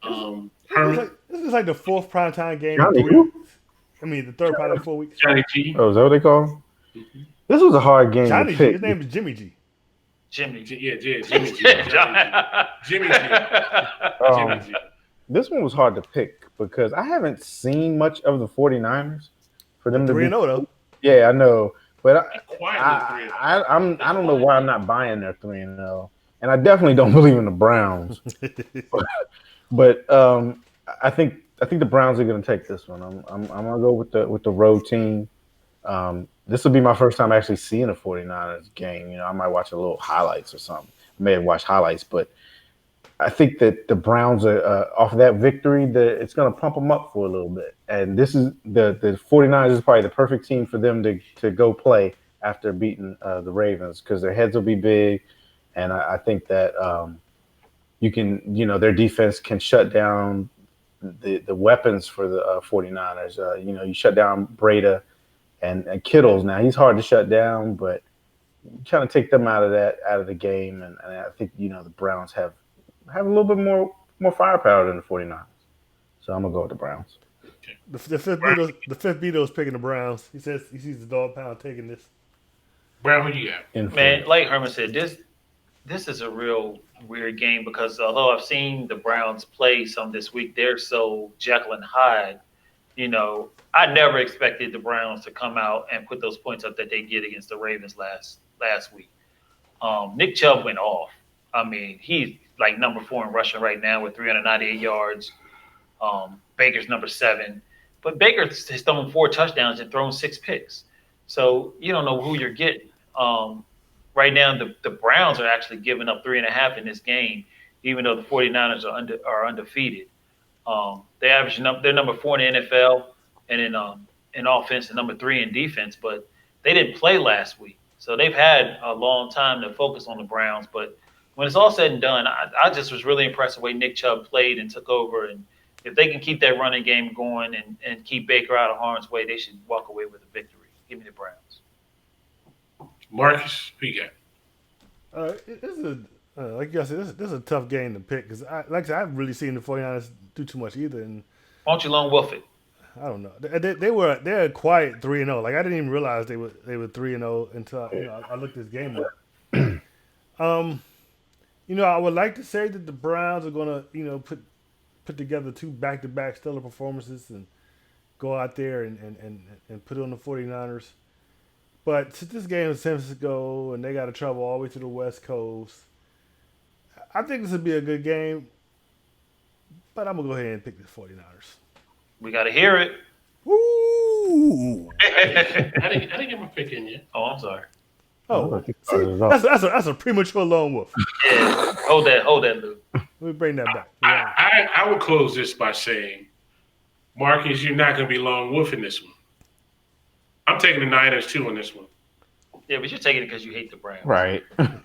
Herman. This is like the 4th primetime game. Johnny who? The 3rd prime in 4 weeks. Johnny G. Oh, is that what they call him? Mm-hmm. This was a hard game Johnny to G. pick. His name is Jimmy G. Jimmy G. Jimmy G. Jimmy G. Jimmy G. This one was hard to pick because I haven't seen much of the 49ers for them to be 3-0 though. Yeah, I know, but I I don't know why I'm not buying their 3-0, and I definitely don't believe in the Browns. but I think the Browns are going to take this one. I'm going to go with the road team. This will be my first time actually seeing a 49ers game. I might watch a little highlights or something. I may have watched highlights, but I think that the Browns are off of that victory, that it's going to pump them up for a little bit. And this is the 49ers is probably the perfect team for them to go play after beating the Ravens, because their heads will be big. And I think that their defense can shut down the weapons for the 49ers. You shut down Breda and Kittles. Now he's hard to shut down, but you kind of take them out of the game. And I think, the Browns have a little bit more firepower than the 49ers. So I'm going to go with the Browns. Okay. The fifth Beatle is picking the Browns. He says he sees the dog pound taking this. Brown, who you got? Man, like Herman said, this is a real weird game because although I've seen the Browns play some this week, they're so Jekyll and Hyde. I never expected the Browns to come out and put those points up that they did against the Ravens last week. Nick Chubb went off. I mean, like number 4 in rushing right now with 398 yards. Baker's number 7, but Baker has thrown 4 touchdowns and thrown 6 picks. So you don't know who you're getting. Right now, the Browns are actually giving up 3.5 in this game, even though the 49ers are undefeated. They average they're number 4 in the NFL and in offense and number 3 in defense, but they didn't play last week, so they've had a long time to focus on the Browns. But when it's all said and done, I just was really impressed with the way Nick Chubb played and took over. And if they can keep that running game going and keep Baker out of harm's way, they should walk away with a victory. Give me the Browns. Marcus, who you got? This is like you said, this is a tough game to pick because, like I said, I haven't really seen the 49ers do too much either. And Why don't you lone wolf it? I don't know. They're a quiet 3-0. Like I didn't even realize they were 3-0 until I looked this game up. I would like to say that the Browns are gonna put together 2 back-to-back stellar performances and go out there and put it on the 49ers. But since this game is San Francisco and they got to travel all the way to the West Coast, I think this would be a good game. But I'm gonna go ahead and pick the 49ers. We got to hear it. Woo! I didn't get my pick in yet. Oh, I'm sorry. Oh, that's a premature lone wolf. Yeah, hold that, Lou. Let me bring that back. I would close this by saying, Marcus, you're not going to be lone wolf in this one. I'm taking the Niners too on this one. Yeah, but you're taking it because you hate the Browns. Right. I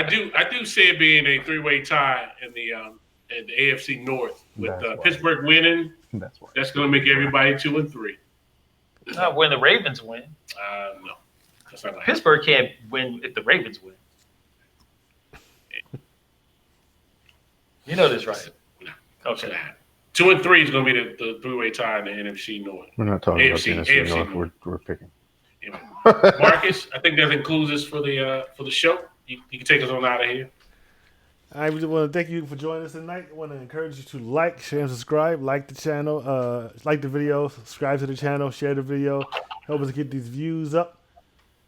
do see it being a 3-way tie in the AFC North with Pittsburgh winning. That's going to make everybody 2-3. Not when the Ravens win. No, that's not Pittsburgh can't win if the Ravens win. You know this, right? No. Okay. 2-3 is going to be the 3-way tie in the NFC North. We're not talking about the NFC North. We're picking. Anyway, Marcus, I think that concludes us for the show. You can take us on out of here. I just want to thank you for joining us tonight. I want to encourage you to like, share, and subscribe. Like the channel, like the video, subscribe to the channel, share the video. Help us get these views up.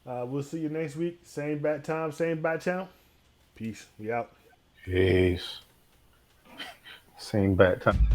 We'll see you next week. Same bat time, same bat channel. Peace. We out. Peace. Same bat time.